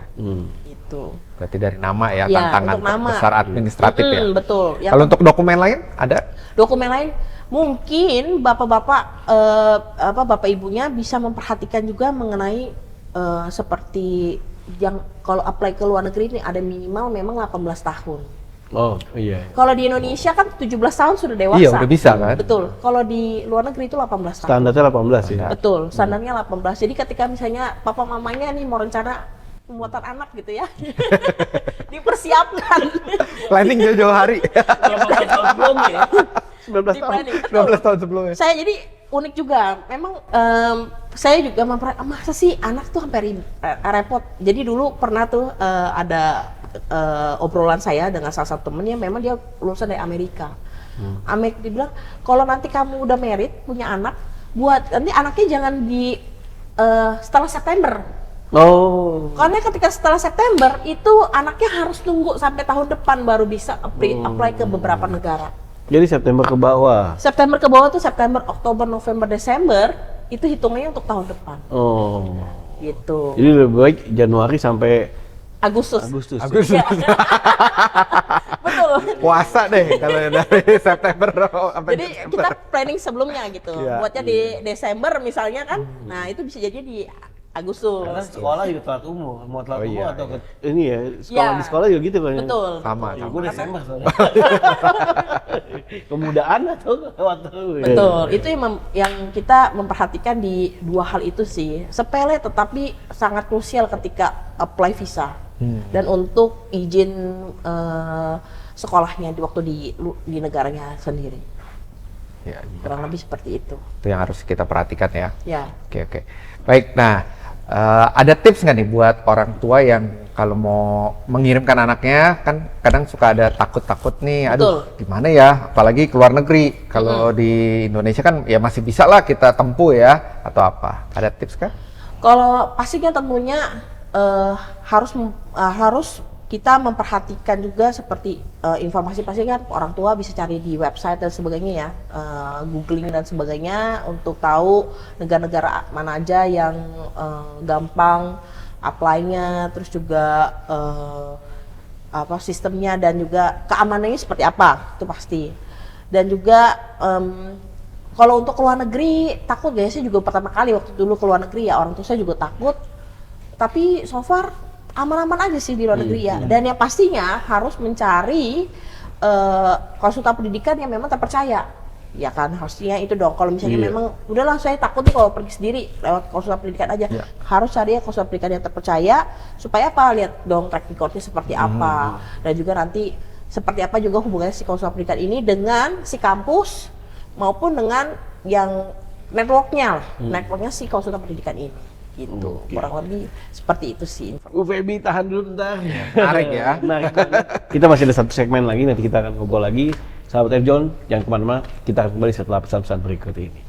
Gitu. Berarti dari nama ya, Ya, tantangan untuk nama. besar administratif ya. Betul. Yang Kalau untuk dokumen lain ada? dokumen lain mungkin bapak-bapak bapak ibunya bisa memperhatikan juga mengenai seperti yang kalau apply ke luar negeri ini ada minimal memang 18 tahun. Oh iya. Kalau di Indonesia kan 17 tahun sudah dewasa. Iya, udah bisa kan? Betul. Kalau di luar negeri itu 18 tahun. Standarnya 18 ya. Betul, standarnya 18. Jadi ketika misalnya papa mamanya nih mau rencana pembuatan anak gitu ya. Dipersiapkan. Planning jauh-jauh hari. 19 tahun sebelum ya. 19 Di tahun. planning. 19 tahun sebelumnya. Saya jadi unik juga. Memang saya juga masa sih anak tuh sampai repot. Jadi dulu pernah tuh ada obrolan saya dengan salah satu temennya, memang dia lulusan dari Amerika. Amerika dibilang, kalau nanti kamu udah married, punya anak, buat nanti anaknya jangan di setelah September. Oh. Karena ketika setelah September itu anaknya harus tunggu sampai tahun depan baru bisa apply ke beberapa negara. Jadi September ke bawah. September ke bawah tuh September, Oktober, November, Desember itu hitungannya untuk tahun depan. Oh. Gitu. Jadi lebih baik Januari sampai Agustus. Agustus. Ya. Betul. Puasa deh kalau dari September sampai Jadi Desember. kita planning sebelumnya gitu. Iya. Buatnya di Desember misalnya kan. Nah, itu bisa jadi di Agustus. Karena sekolah juga telat umur, mau telat Oh, umur iya, atau iya. ini ya, sekolah Iya. di sekolah juga gitu kan. ya? Betul. Sama, Ya, sama. gue Desember soalnya. Kemudahan atau waktu ya? Betul, itu yang kita memperhatikan di dua hal itu sih. Sepele tetapi sangat krusial ketika apply visa. Dan untuk izin sekolahnya di waktu di negaranya sendiri. Ya, Kurang lebih seperti itu. itu yang harus kita perhatikan ya. Ya. Oke, oke. Baik, nah ada tips nggak nih buat orang tua yang kalau mau mengirimkan anaknya, kan kadang suka ada takut-takut nih, aduh gimana ya, apalagi ke luar negeri. Kalau di Indonesia kan ya masih bisa lah kita tempuh ya, atau apa? Ada tips kan? Kalau pastinya tentunya harus kita memperhatikan juga seperti informasi pasti kan orang tua bisa cari di website dan sebagainya ya, googling dan sebagainya untuk tahu negara-negara mana aja yang gampang apply-nya, terus juga sistemnya dan juga keamanannya seperti apa, itu pasti. Dan juga kalau untuk ke luar negeri takut ya, saya juga pertama kali waktu dulu ke luar negeri ya, orang tua saya juga takut, tapi so far aman-aman aja sih di luar negeri ya. Dan yang pastinya harus mencari konsultan pendidikan yang memang terpercaya. Ya kan, harusnya itu dong. Kalau misalnya memang udahlah saya takut nih kalau pergi sendiri lewat konsultan pendidikan aja. Harus cari konsultan pendidikan yang terpercaya supaya apa? Lihat dong track recordnya seperti apa. Dan juga nanti seperti apa juga hubungannya si konsultan pendidikan ini dengan si kampus maupun dengan yang networknya si konsultan pendidikan ini. Gitu, kurang lebih seperti itu sih. Bu Feby tahan dulu bentar. Menarik ya. Menarik banget. Kita masih ada satu segmen lagi, nanti kita akan ngobrol lagi. Sahabat F-John, jangan kemana-mana. Kita akan kembali setelah pesan-pesan berikut ini.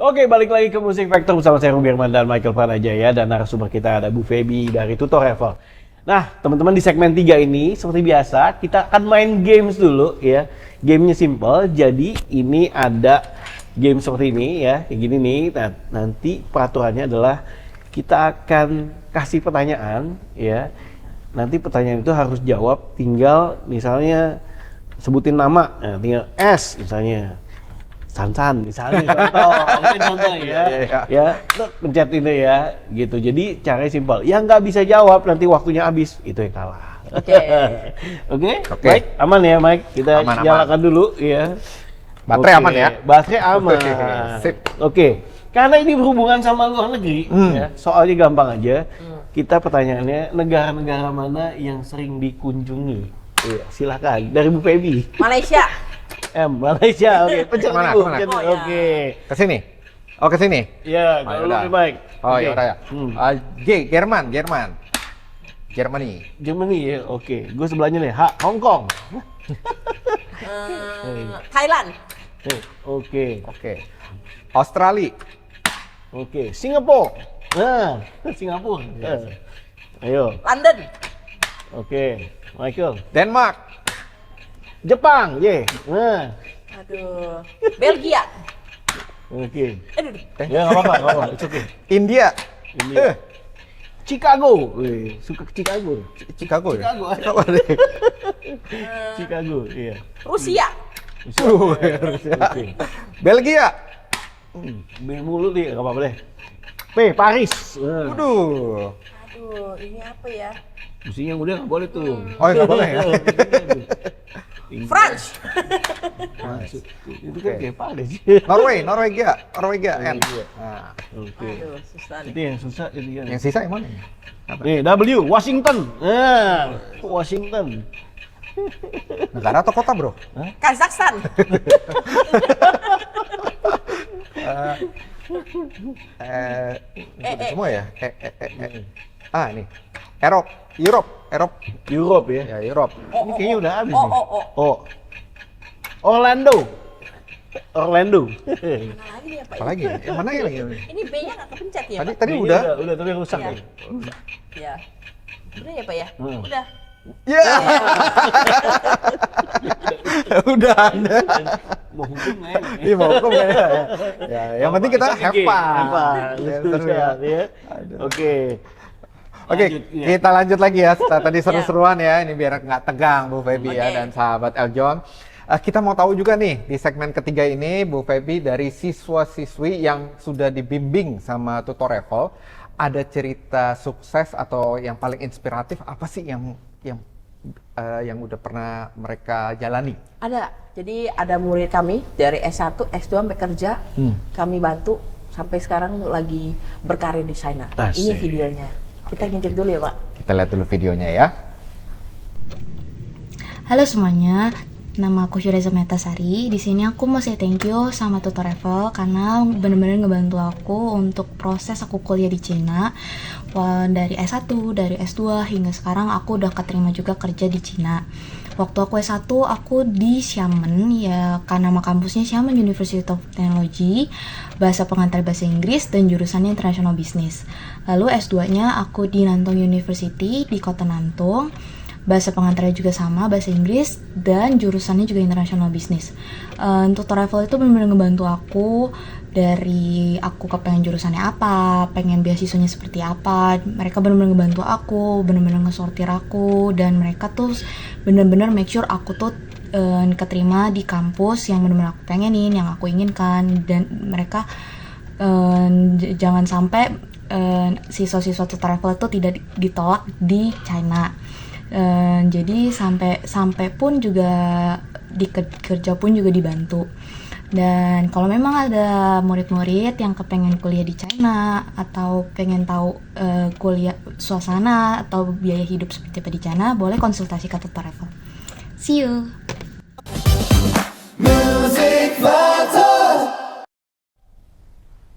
Oke, balik lagi ke Music Factor bersama saya Ruby Herman dan Michael Pranajaya dan narasumber kita ada Bu Feby dari Tutor Travel. Nah, teman-teman di segmen 3 ini seperti biasa kita akan main games dulu ya. Gamenya simple, jadi ini ada game seperti ini ya, kayak gini nih. Nah, nanti peraturannya adalah kita akan kasih pertanyaan ya. Nanti pertanyaan itu harus jawab, tinggal misalnya sebutin nama, nah, tinggal S misalnya. Sansan misalnya contoh ya, ya pencet ini ya, gitu. Jadi caranya simpel. Yang nggak bisa jawab nanti waktunya habis, itu yang kalah. Oke. Oke, baik, aman ya Mike. Kita nyalakan dulu ya. Baterai aman ya? Baterai aman. Sip. Oke, karena ini berhubungan sama luar negeri, ya, soalnya gampang aja. Kita pertanyaannya negara-negara mana yang sering dikunjungi? Iya, silakan dari Bu Feby. Malaysia. Malaysia, oke. Pencet Kemana? dulu. Kemana? Pencet, Oh, ya. Oke. Ke sini. Oh, ke sini. Ya, Oh, kalau yaudah. lebih baik. Oh, Oke. ya udah ya. G, Jerman. Germany. Germany ya, oke. Gue sebelahnya nih, Hong Kong. Thailand. Oke. Oke. Australia. Oke. Singapura. Nah, Singapura. Ayo. London. Oke. Michael. Denmark. Jepang, ye. Nah. Aduh. Belgia. Oke. Aduh. Ya nggak apa-apa, it's okay. India. India. Chicago. Wih, suka ke Chicago. Chicago ya? Chicago. Chicago, iya. Rusia. Oke. Belgia. B mulu nih, nggak apa-apa deh. P, Paris. Waduh. Aduh, ini apa ya? Mestinya yang udah nggak boleh tuh. Oh, nggak boleh ya? France. Itu kan kayak Paris. Norwegia N. Nah, Oke. Aduh, susah nih. Itu yang susah itu kan. yang sisa yang mana? Nih, W, Washington. Nah, Washington. Negara atau kota, bro? Kazakhstan. Semua ya? Ini. Europe Europe ya. ya, Europe. Ini kayaknya udah habis Oh, nih. oh, oh. Oh. Orlando. Mana lagi nih apa? Apalagi? Yang mana ya lagi? Ini B-nya nggak kepencet ya, Tadi Pak? tadi Kayaknya udah. tapi rusak Iya. nih. Ya. Udah ya, Pak ya? Udah. Ya. Udah ada. Mau hukum nggak ya? Iya, mau hukum ya. Ya, yang penting kita have fun. Ya, seru ya. Oke. Oke, Lanjut, ya. kita lanjut lagi ya. Setelah tadi seru-seruan ya, ini biar nggak tegang Bu Feby ya Oke. dan sahabat Eljon. Kita mau tahu juga nih di segmen ketiga ini Bu Feby dari siswa-siswi yang sudah dibimbing sama Tutor Travel, ada cerita sukses atau yang paling inspiratif apa sih yang udah pernah mereka jalani? Ada. Jadi ada murid kami dari S1, S2 sampai kerja. Kami bantu sampai sekarang lagi berkarir di China. Asik. Ini videonya. Kita ngintip dulu ya, Pak. Kita lihat dulu videonya ya. Halo semuanya, nama aku Syureza Metasari. Di sini aku mau say thank you sama Tutor Travel karena benar-benar ngebantu aku untuk proses aku kuliah di Cina. Wah, dari S1, dari S2 hingga sekarang aku udah keterima juga kerja di Cina. Waktu aku S1 aku di Xiamen ya, karena nama kampusnya Xiamen University of Technology, bahasa pengantar bahasa Inggris dan jurusannya International Business. Lalu S2-nya aku di Nantong University di Kota Nantong. Bahasa pengantarnya juga sama, bahasa Inggris, dan jurusannya juga International Business. Tutor Travel itu benar-benar ngebantu aku dari aku kepengen jurusannya apa, pengen beasiswanya seperti apa. Mereka benar-benar ngebantu aku, benar-benar ngesortir aku, dan mereka tuh benar-benar make sure aku tuh keterima di kampus yang benar-benar aku pengenin, yang aku inginkan, dan mereka jangan sampai siswa-siswa Tutor Travel itu tidak ditolak di China. Jadi sampai pun juga di kerja pun juga dibantu. Dan kalau memang ada murid-murid yang kepengen kuliah di China atau pengen tahu kuliah suasana atau biaya hidup seperti apa di China, boleh konsultasi ke Tutor Travel. See you.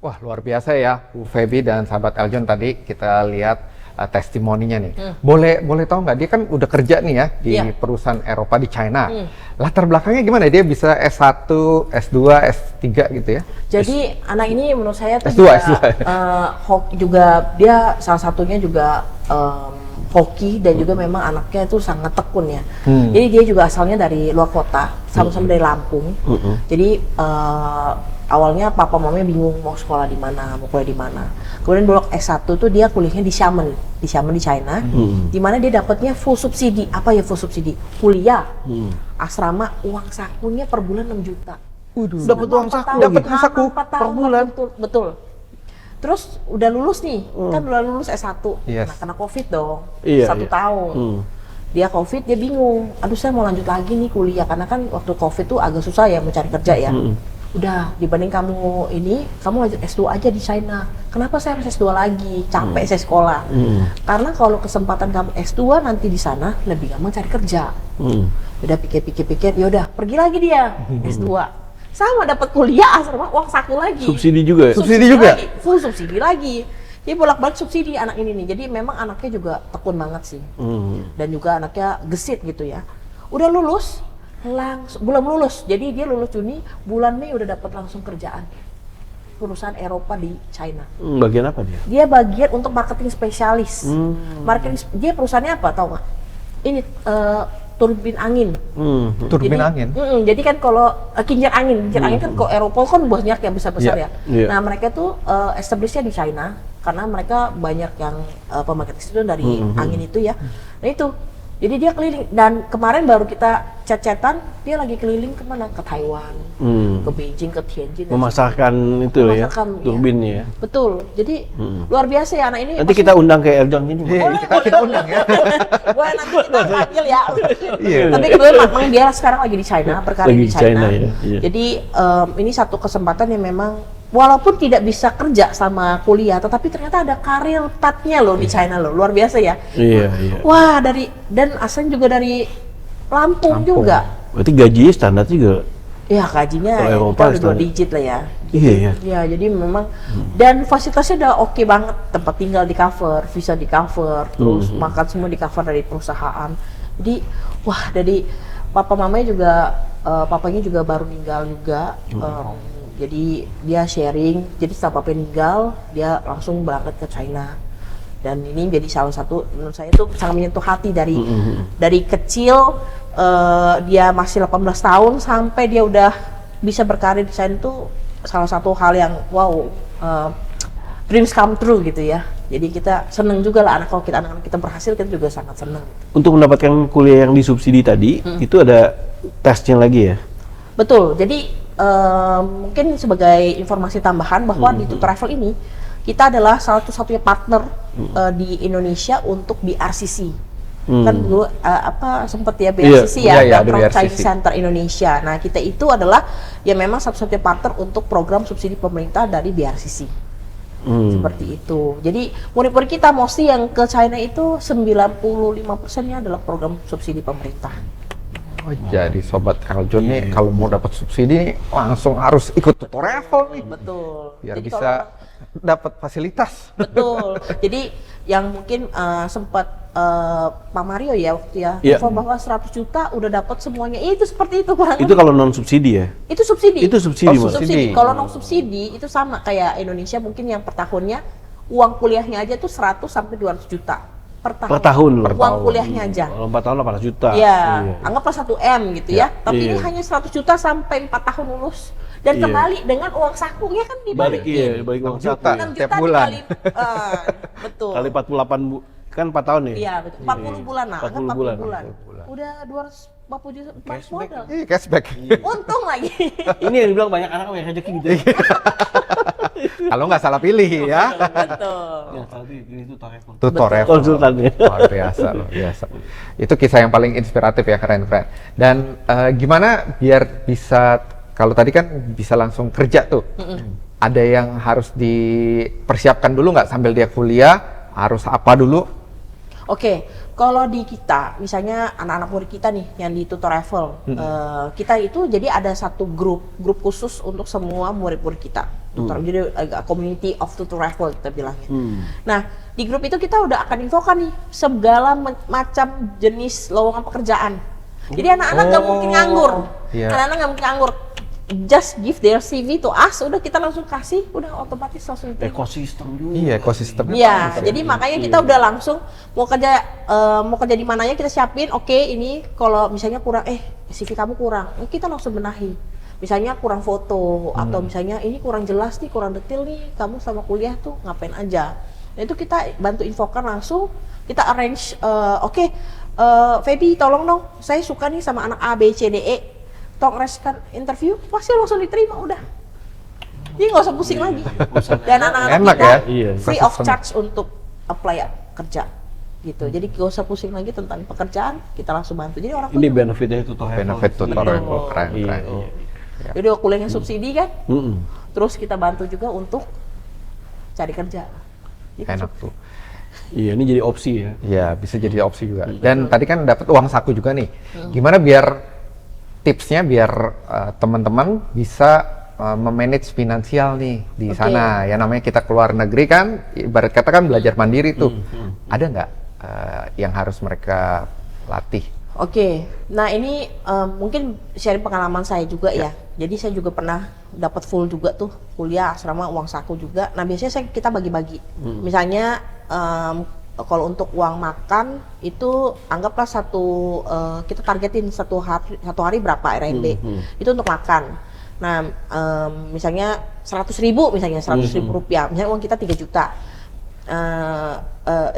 Wah, luar biasa ya Bu Feby dan sahabat Eljon. Tadi kita lihat testimoninya nih. Boleh tahu nggak, dia kan udah kerja nih ya di perusahaan Eropa di China. Latar belakangnya gimana? Dia bisa S1, S2, S3 gitu ya? Jadi anak ini menurut saya tuh S2, juga, juga dia salah satunya juga hoki, dan juga memang anaknya itu sangat tekun ya. Jadi dia juga asalnya dari luar kota, sama-sama dari Lampung. Jadi awalnya papa mamanya bingung mau sekolah di mana, mau kuliah di mana. Kemudian blok S1 tuh dia kuliahnya di Xiamen di China, di mana dia dapatnya full subsidi. Apa ya full subsidi? Kuliah, asrama, uang sakunya per bulan 6 juta. Dapat uang saku, dapat uang saku per bulan. Betul. Terus udah lulus nih, kan udah lulus S1, nah kena COVID dong, 1 tahun. Dia COVID, dia bingung, aduh saya mau lanjut lagi nih kuliah, karena kan waktu COVID tuh agak susah ya mencari kerja ya. Udah, dibanding kamu ini, kamu lanjut S2 aja di China. Kenapa saya harus S2 lagi? Capek saya sekolah. Karena kalau kesempatan kamu S2 nanti di sana, lebih gampang cari kerja. Udah pikir-pikir, yaudah pergi lagi dia S2. Sama dapat kuliah asrama, uang saku lagi. Subsidi juga ya? Subsidi juga? Lagi, full subsidi lagi. Dia bolak-balik subsidi anak ini nih. Jadi memang anaknya juga tekun banget sih. Dan juga anaknya gesit gitu ya. Udah lulus, belum lulus. Jadi dia lulus Juni, bulan Mei udah dapat langsung kerjaan. Perusahaan Eropa di China. Bagian apa dia? Dia bagian untuk marketing spesialis. Dia perusahaannya apa tau nggak? Ini turbin angin. Turbin angin. Jadi kan kalau kincir angin kan kalau Eropa kan banyak yang besar-besar ya. Nah mereka tuh establishnya di China karena mereka banyak yang pembangkit listrik dari angin itu ya. Nah itu, jadi dia keliling, dan kemarin baru kita chat-chatan, dia lagi keliling kemana? Ke Taiwan, ke Beijing, ke Tianjin. Memasarkan itu ya, turbinnya ya. Betul. Jadi luar biasa ya anak ini. Nanti kita undang ke Eljang ini. Kita undang ya. Boleh, nanti kita panggil ya. Tapi kebetulan memang dia sekarang lagi di China, berkarir di China. Ya. Jadi ini satu kesempatan yang memang walaupun tidak bisa kerja sama kuliah, tetapi ternyata ada karir pathnya loh di China loh, luar biasa ya. Iya. Wah, dan asalnya juga dari Lampung juga. Berarti gaji standar juga. Ya gajinya Eropa udah 2 digit lah ya. Iya. Ya jadi memang, dan fasilitasnya udah oke banget, tempat tinggal di cover, visa di cover, terus makan semua di cover dari perusahaan. Jadi wah, dari papa mamanya juga, papanya juga baru meninggal juga. Jadi dia sharing, jadi setelah papa meninggal dia langsung berangkat ke China. Dan ini jadi salah satu, menurut saya itu sangat menyentuh hati dari kecil, dia masih 18 tahun sampai dia udah bisa berkarir di sana, itu salah satu hal yang wow, dreams come true gitu ya. Jadi kita seneng juga lah kalau anak-anak kita berhasil, kita juga sangat seneng. Untuk mendapatkan kuliah yang disubsidi tadi, itu ada tesnya lagi ya? Betul. Jadi mungkin sebagai informasi tambahan bahwa di Tutor Travel ini kita adalah salah satu-satunya partner di Indonesia untuk BRCC. Kan dulu sempat ya BRCC Background Chinese Center Indonesia. Nah kita itu adalah ya memang satu-satunya partner untuk program subsidi pemerintah dari BRCC. Seperti itu. Jadi murid-murid kita mostly yang ke China itu 95%-nya adalah program subsidi pemerintah. Oh, jadi sobat Eljon nih kalau mau dapat subsidi langsung harus ikut Tutor Travel nih. Betul. Biar jadi bisa dapat fasilitas. Betul. Jadi yang mungkin sempat Pak Mario ya waktu ya, info bahwa 100 juta udah dapat semuanya. Itu seperti itu Pak. Itu kalau non subsidi ya? Itu subsidi. Itu subsidi. Subsidi. Kalau non subsidi itu sama kayak Indonesia, mungkin yang per tahunnya uang kuliahnya aja tuh 100 sampai 200 juta. Per tahun uang kuliahnya aja. Kalau 4 tahun 8 juta. Iya, anggaplah 1 M gitu ya. Tapi ini hanya 100 juta sampai 4 tahun lulus. Dan kembali dengan uang sakunya kan dibalikin. Balik uang 6 juta tiap bulan. Betul. Kali 48 kan 4 tahun ya? Iya, betul. 40 bulan lah. 40 bulan. Udah 240 juta modal. Iya, cashback. Untung lagi. Ini yang dibilang banyak anak yang rezeki gitu. Kalau nggak salah pilih ya. Betul. Tutor Travel. Konsultannya. Luar biasa, luar biasa. Itu kisah yang paling inspiratif ya, keren. Dan gimana biar bisa, kalau tadi kan bisa langsung kerja tuh. Ada yang harus dipersiapkan dulu nggak sambil dia kuliah? Harus apa dulu? Oke, kalau di kita, misalnya anak-anak murid kita nih yang di Tutor Travel, kita itu jadi ada satu grup khusus untuk semua murid-murid kita. tutor. Jadi agak community of tutor travel kita bilangnya. Nah, di grup itu kita udah akan infokan nih segala macam jenis lowongan pekerjaan. Jadi anak-anak nggak mungkin nganggur. Iya. Anak-anak nggak mungkin nganggur. Just give their CV to us, udah kita langsung kasih, udah otomatis langsung diterima. Ekosistem juga. Iya, ekosistemnya. Iya, jadi makanya kita udah langsung mau kerja di mananya kita siapin. Oke, ini kalau misalnya kurang CV kamu kurang, kita langsung benahi. Misalnya kurang foto atau misalnya ini kurang jelas nih, kurang detail nih, kamu sama kuliah tuh ngapain aja. Nah, itu kita bantu infokan langsung, kita arrange. Feby tolong dong, saya suka nih sama anak A, B, C, D, E. Tolong reskan interview, pasti langsung diterima udah. Jadi nggak usah pusing lagi. Dan anak-anak Enak kita ya? free of charge untuk apply kerja gitu. Jadi nggak usah pusing lagi tentang pekerjaan, kita langsung bantu. Jadi orang Ini benefitnya tutor travel. Benefit tutor travel keren. Iya. jadi kuliahnya subsidi kan, terus kita bantu juga untuk cari kerja. Jadi Enak tuh. Iya, ini jadi opsi ya. Iya, bisa jadi opsi juga. Dan tadi kan dapat uang saku juga nih. Gimana biar tipsnya biar teman-teman bisa memanage finansial nih di sana. Ya namanya kita keluar negeri kan, ibarat kata kan belajar mandiri tuh. Ada nggak yang harus mereka latih? Oke, nah ini mungkin sharing pengalaman saya juga ya. Jadi saya juga pernah dapat full juga tuh kuliah asrama uang saku juga. Nah biasanya kita bagi-bagi. Misalnya kalau untuk uang makan itu anggaplah kita targetin satu hari berapa RMB. Itu untuk makan. Nah misalnya 100.000 misalnya 100.000 rupiah. Misalnya uang kita 3 juta.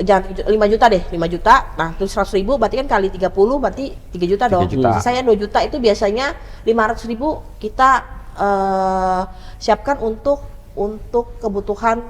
Jangan 5 juta deh, 5 juta. Nah, terus 100.000 berarti kan kali 30 berarti 3 juta dong. 3 juta. Sisanya 2 juta itu biasanya 500.000 kita siapkan untuk kebutuhan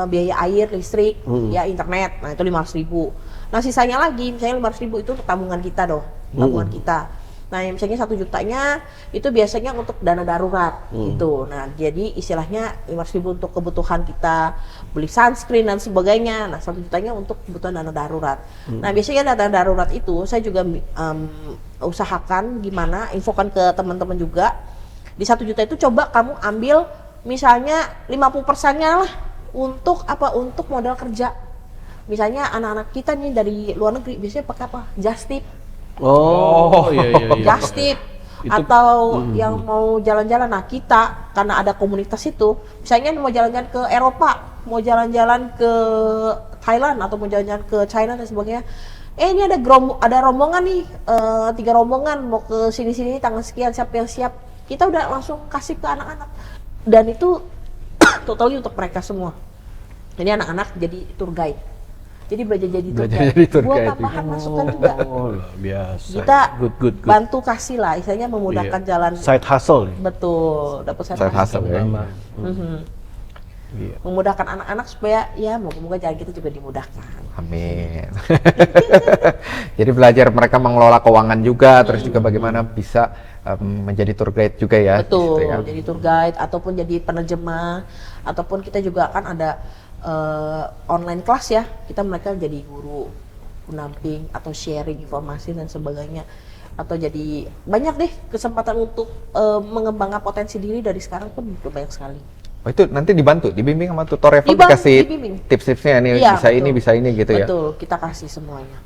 biaya air, listrik, ya internet. Nah, itu 500.000. Nah, sisanya lagi misalnya 500.000 itu untuk tabungan kita dong, tabungan kita. Nah, yang misalnya 1 jutanya itu biasanya untuk dana darurat gitu. Nah, jadi istilahnya 500.000 untuk kebutuhan kita beli sunscreen dan sebagainya. Nah, 1 jutanya untuk kebutuhan dana darurat. Nah, biasanya dana darurat itu saya juga usahakan gimana, infokan ke teman-teman juga. Di 1 juta itu coba kamu ambil misalnya 50%-nya lah untuk apa? Untuk modal kerja. Misalnya anak-anak kita nih dari luar negeri biasanya pakai apa? Just tip. Iya. Just tip. Atau yang mau jalan-jalan, nah kita karena ada komunitas itu, misalnya mau jalan-jalan ke Eropa, mau jalan-jalan ke Thailand atau mau jalan-jalan ke China dan sebagainya. Ini ada rombongan nih, 3 rombongan mau ke sini-sini tanggal sekian, siapa yang siap? Kita udah langsung kasih ke anak-anak. Dan itu totally untuk mereka semua. Jadi anak-anak jadi tour guide. Jadi belajar jadi tour guide. Buat tambahan masukan juga. Oh, biasa. Kita good. bantu kasih lah, istilahnya memudahkan jalan. Side hustle. Betul, dapat side Hustle ya. Iya. Memudahkan anak-anak supaya ya moga-moga jalan kita juga dimudahkan. Amin. Jadi belajar mereka mengelola keuangan juga, terus juga bagaimana bisa menjadi tour guide juga ya. Betul, di situ ya. jadi tour guide ataupun jadi penerjemah, ataupun kita juga kan ada online kelas ya. Mereka jadi guru pendamping atau sharing informasi dan sebagainya. Atau jadi banyak deh kesempatan untuk mengembangkan potensi diri dari sekarang pun udah banyak sekali. Oh, itu nanti dibimbing sama tutor travel, Dibimbing. dikasih tips-tipsnya nih, Iya, bisa ini gitu ya. Betul, kita kasih semuanya.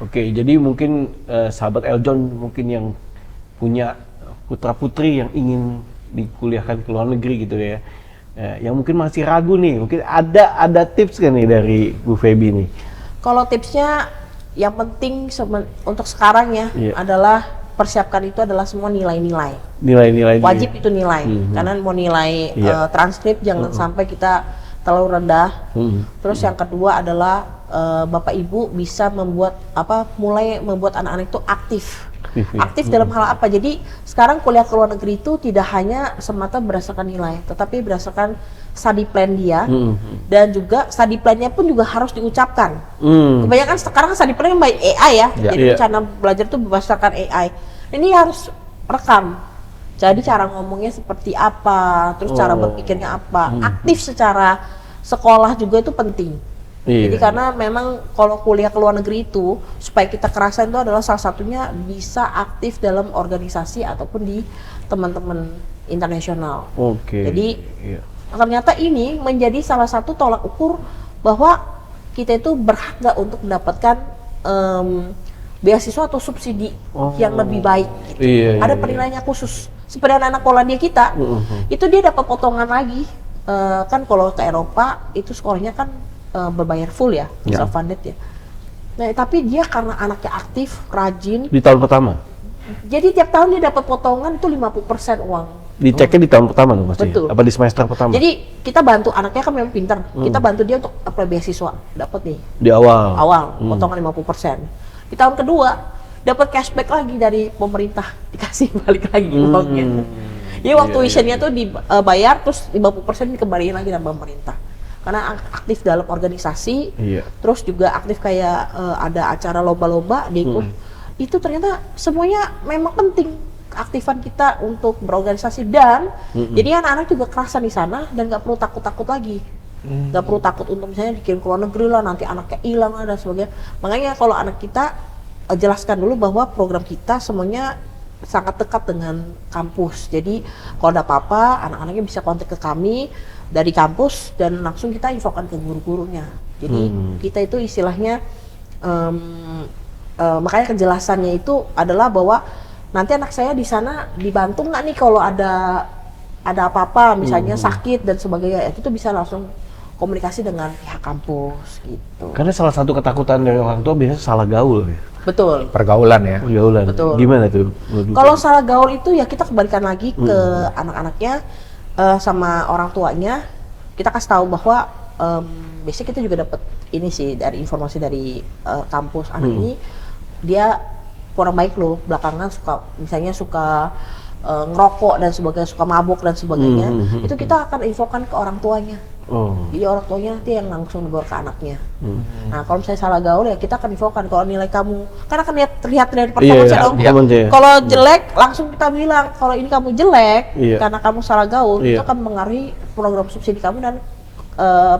Oke, jadi mungkin sahabat Eljon mungkin yang punya putra-putri yang ingin dikuliahkan ke luar negeri gitu ya. Yang mungkin masih ragu nih, mungkin ada tips kan nih dari Bu Feby nih? Kalau tipsnya yang penting untuk sekarang ya adalah persiapkan itu adalah semua nilai-nilai. Nilai-nilai Wajib itu nilai, karena mau nilai transkrip jangan sampai kita terlalu rendah. Terus yang kedua adalah Bapak Ibu bisa mulai membuat anak-anak itu aktif. Aktif dalam hal apa? Jadi sekarang kuliah ke luar negeri itu tidak hanya semata berdasarkan nilai, tetapi berdasarkan study plan dia, dan juga study plan-nya pun juga harus diucapkan. Kebanyakan sekarang study plan by AI ya, jadi rencana belajar itu berdasarkan AI. Ini harus rekam. Jadi cara ngomongnya seperti apa, terus cara berpikirnya apa, aktif secara sekolah juga itu penting. Jadi karena memang kalau kuliah ke luar negeri itu supaya kita kerasain itu adalah salah satunya bisa aktif dalam organisasi ataupun di teman-teman internasional. Oke. Jadi ternyata ini menjadi salah satu tolak ukur bahwa kita itu berhak nggak untuk mendapatkan beasiswa atau subsidi yang lebih baik. Iya, Ada iya. penilaiannya khusus. Seperti anak-anak Polandia kita, itu dia dapat potongan lagi. Kan kalau ke Eropa itu skornya kan berbayar full ya, self-funded ya. Nah, tapi dia karena anaknya aktif, rajin, Di tahun pertama? jadi tiap tahun dia dapat potongan itu 50% uang. Diceknya di tahun pertama dong pasti? Betul. Apa di semester pertama? Jadi kita bantu, anaknya kan memang pintar, kita bantu dia untuk apply beasiswa, dapat nih di awal? potongan 50%. Di tahun kedua dapat cashback lagi dari pemerintah, dikasih balik lagi uangnya. Jadi waktu tuitionnya tuh dibayar terus 50% dikembaliin lagi sama pemerintah. Karena aktif dalam organisasi, terus juga aktif kayak ada acara lomba-lomba dia ikut. Itu ternyata semuanya memang penting keaktifan kita untuk berorganisasi dan jadi anak-anak juga kerasan di sana dan nggak perlu takut-takut lagi. Nggak perlu takut untuk misalnya dikirim ke luar negeri lah, nanti anaknya hilang lah dan sebagainya. Makanya kalau anak kita jelaskan dulu bahwa program kita semuanya sangat dekat dengan kampus. Jadi kalau ada apa-apa, anak-anaknya bisa kontak ke kami dari kampus dan langsung kita infokan ke guru-gurunya. Jadi kita itu istilahnya makanya kejelasannya itu adalah bahwa nanti anak saya di sana dibantu nggak nih kalau ada apa-apa, misalnya sakit dan sebagainya, itu bisa langsung komunikasi dengan pihak kampus gitu. Karena salah satu ketakutan dari orang tua biasanya salah gaul ya. Betul. Pergaulan ya. Pergaulan. Betul. Gimana tuh? Kalau salah gaul itu ya kita kembalikan lagi ke anak-anaknya sama orang tuanya. Kita kasih tahu bahwa biasanya kita juga dapat ini sih dari informasi dari kampus, anak ini dia kurang baik loh, belakangan suka ngerokok dan sebagainya, suka mabuk dan sebagainya. Itu kita akan infokan ke orang tuanya. Jadi orang tuanya nanti yang langsung negor ke anaknya. Nah kalau misalnya salah gaul ya kita akan infokan kalau nilai kamu, karena kan terlihat dari performance dong. Kalau jelek langsung kita bilang kalau ini kamu jelek karena kamu salah gaul, itu akan mengaruhi program subsidi kamu dan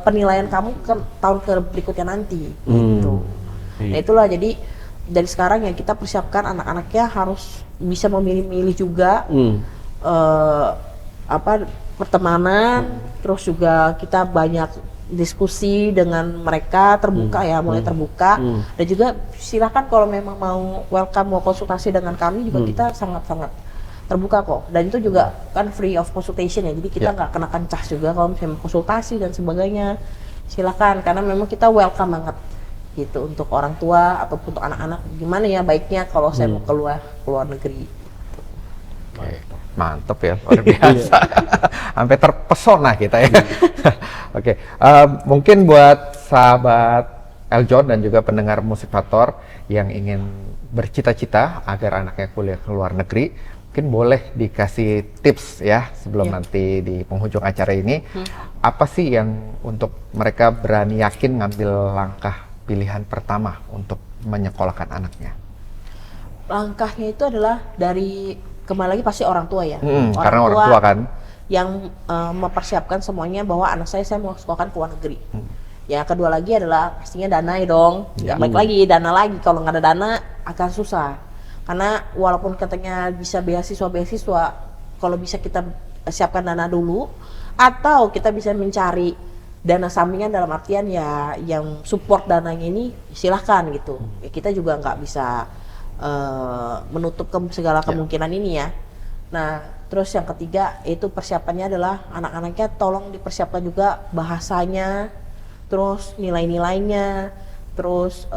penilaian kamu ke tahun berikutnya nanti. Gitu. Nah itulah, jadi dari sekarang ya kita persiapkan anak-anaknya harus bisa memilih-milih juga pertemanan, terus juga kita banyak diskusi dengan mereka, terbuka ya, mulai terbuka, dan juga silakan kalau memang mau welcome, mau konsultasi dengan kami juga kita sangat-sangat terbuka kok, dan itu juga kan free of consultation ya, jadi kita nggak kenakan cas juga kalau misalnya mau konsultasi dan sebagainya, silakan, karena memang kita welcome banget gitu untuk orang tua ataupun untuk anak-anak, gimana ya baiknya kalau saya mau keluar negeri. Mantep ya, luar biasa. Sampai terpesona kita ya. Oke, mungkin buat sahabat Eljon dan juga pendengar Musikator yang ingin bercita-cita agar anaknya kuliah ke luar negeri, mungkin boleh dikasih tips ya sebelum nanti di penghujung acara ini. Apa sih yang untuk mereka berani yakin ngambil langkah pilihan pertama untuk menyekolahkan anaknya? Langkahnya itu adalah dari kembali lagi pasti orang tua ya. Karena orang tua kan yang mempersiapkan semuanya bahwa anak saya mau sekolahkan ke luar negeri. Ya kedua lagi adalah pastinya dana ya dong. Baik lagi dana lagi, kalau nggak ada dana akan susah. Karena walaupun katanya bisa beasiswa, kalau bisa kita siapkan dana dulu, atau kita bisa mencari dana sampingan dalam artian ya yang support dananya ini silahkan gitu. Ya, kita juga nggak bisa menutup segala kemungkinan ini ya. Nah, terus yang ketiga itu persiapannya adalah anak-anaknya tolong dipersiapkan juga bahasanya, terus nilai-nilainya, terus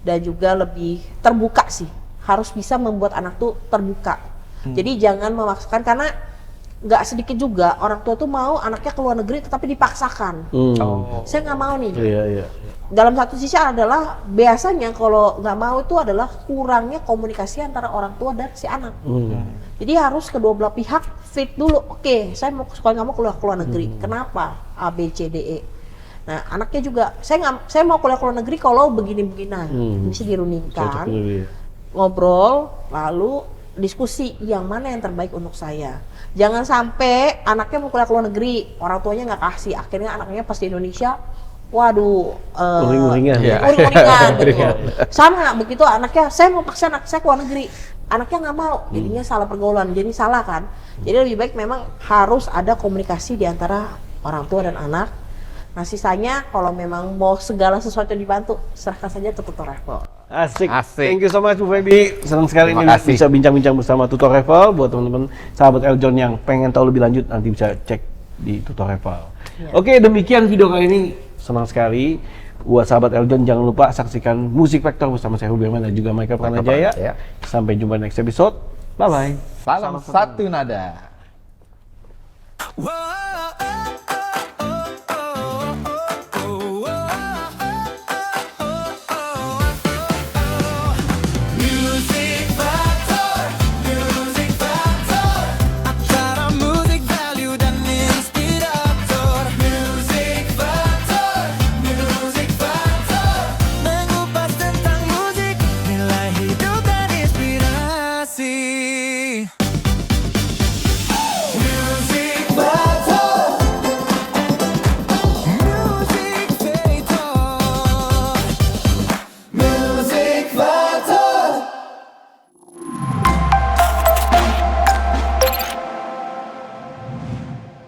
dan juga lebih terbuka sih. Harus bisa membuat anak tuh terbuka. Jadi jangan memaksakan, karena nggak sedikit juga orang tua tuh mau anaknya ke luar negeri tetapi dipaksakan. Saya nggak mau nih. Dalam satu sisi adalah biasanya kalau nggak mau itu adalah kurangnya komunikasi antara orang tua dan si anak. Jadi harus kedua belah pihak fit dulu. Oke, saya mau sekolah, nggak mau keluar negeri. Kenapa? A, B, C, D, E. Nah, anaknya juga saya mau kuliah ke luar negeri kalau begini-beginian. Bisa dirundingkan, ngobrol, lalu diskusi yang mana yang terbaik untuk saya. Jangan sampai anaknya mau kuliah ke luar negeri, orang tuanya nggak kasih, akhirnya anaknya pas di Indonesia, waduh, uring-uringan gitu. Sama begitu anaknya, saya mau paksa anak saya ke luar negeri, anaknya nggak mau, jadinya salah pergaulan, jadi salah kan. Jadi lebih baik memang harus ada komunikasi di antara orang tua dan anak. Nah sisanya kalau memang mau segala sesuatu dibantu, serahkan saja ke tutor Revel. Asik. Asik. Thank you so much Bu Feby. Senang sekali Terima ini kasih. bisa bincang-bincang bersama Tutor Revel. Buat teman-teman sahabat Eljon yang pengen tahu lebih lanjut, nanti bisa cek di Tutor Revel. Oke, demikian video kali ini. Senang sekali. Buat sahabat Eljon, jangan lupa saksikan Music Factor bersama saya Hubirman dan juga Michael Pranajaya. Ya. Sampai jumpa next episode. Bye-bye. Salam satu nada.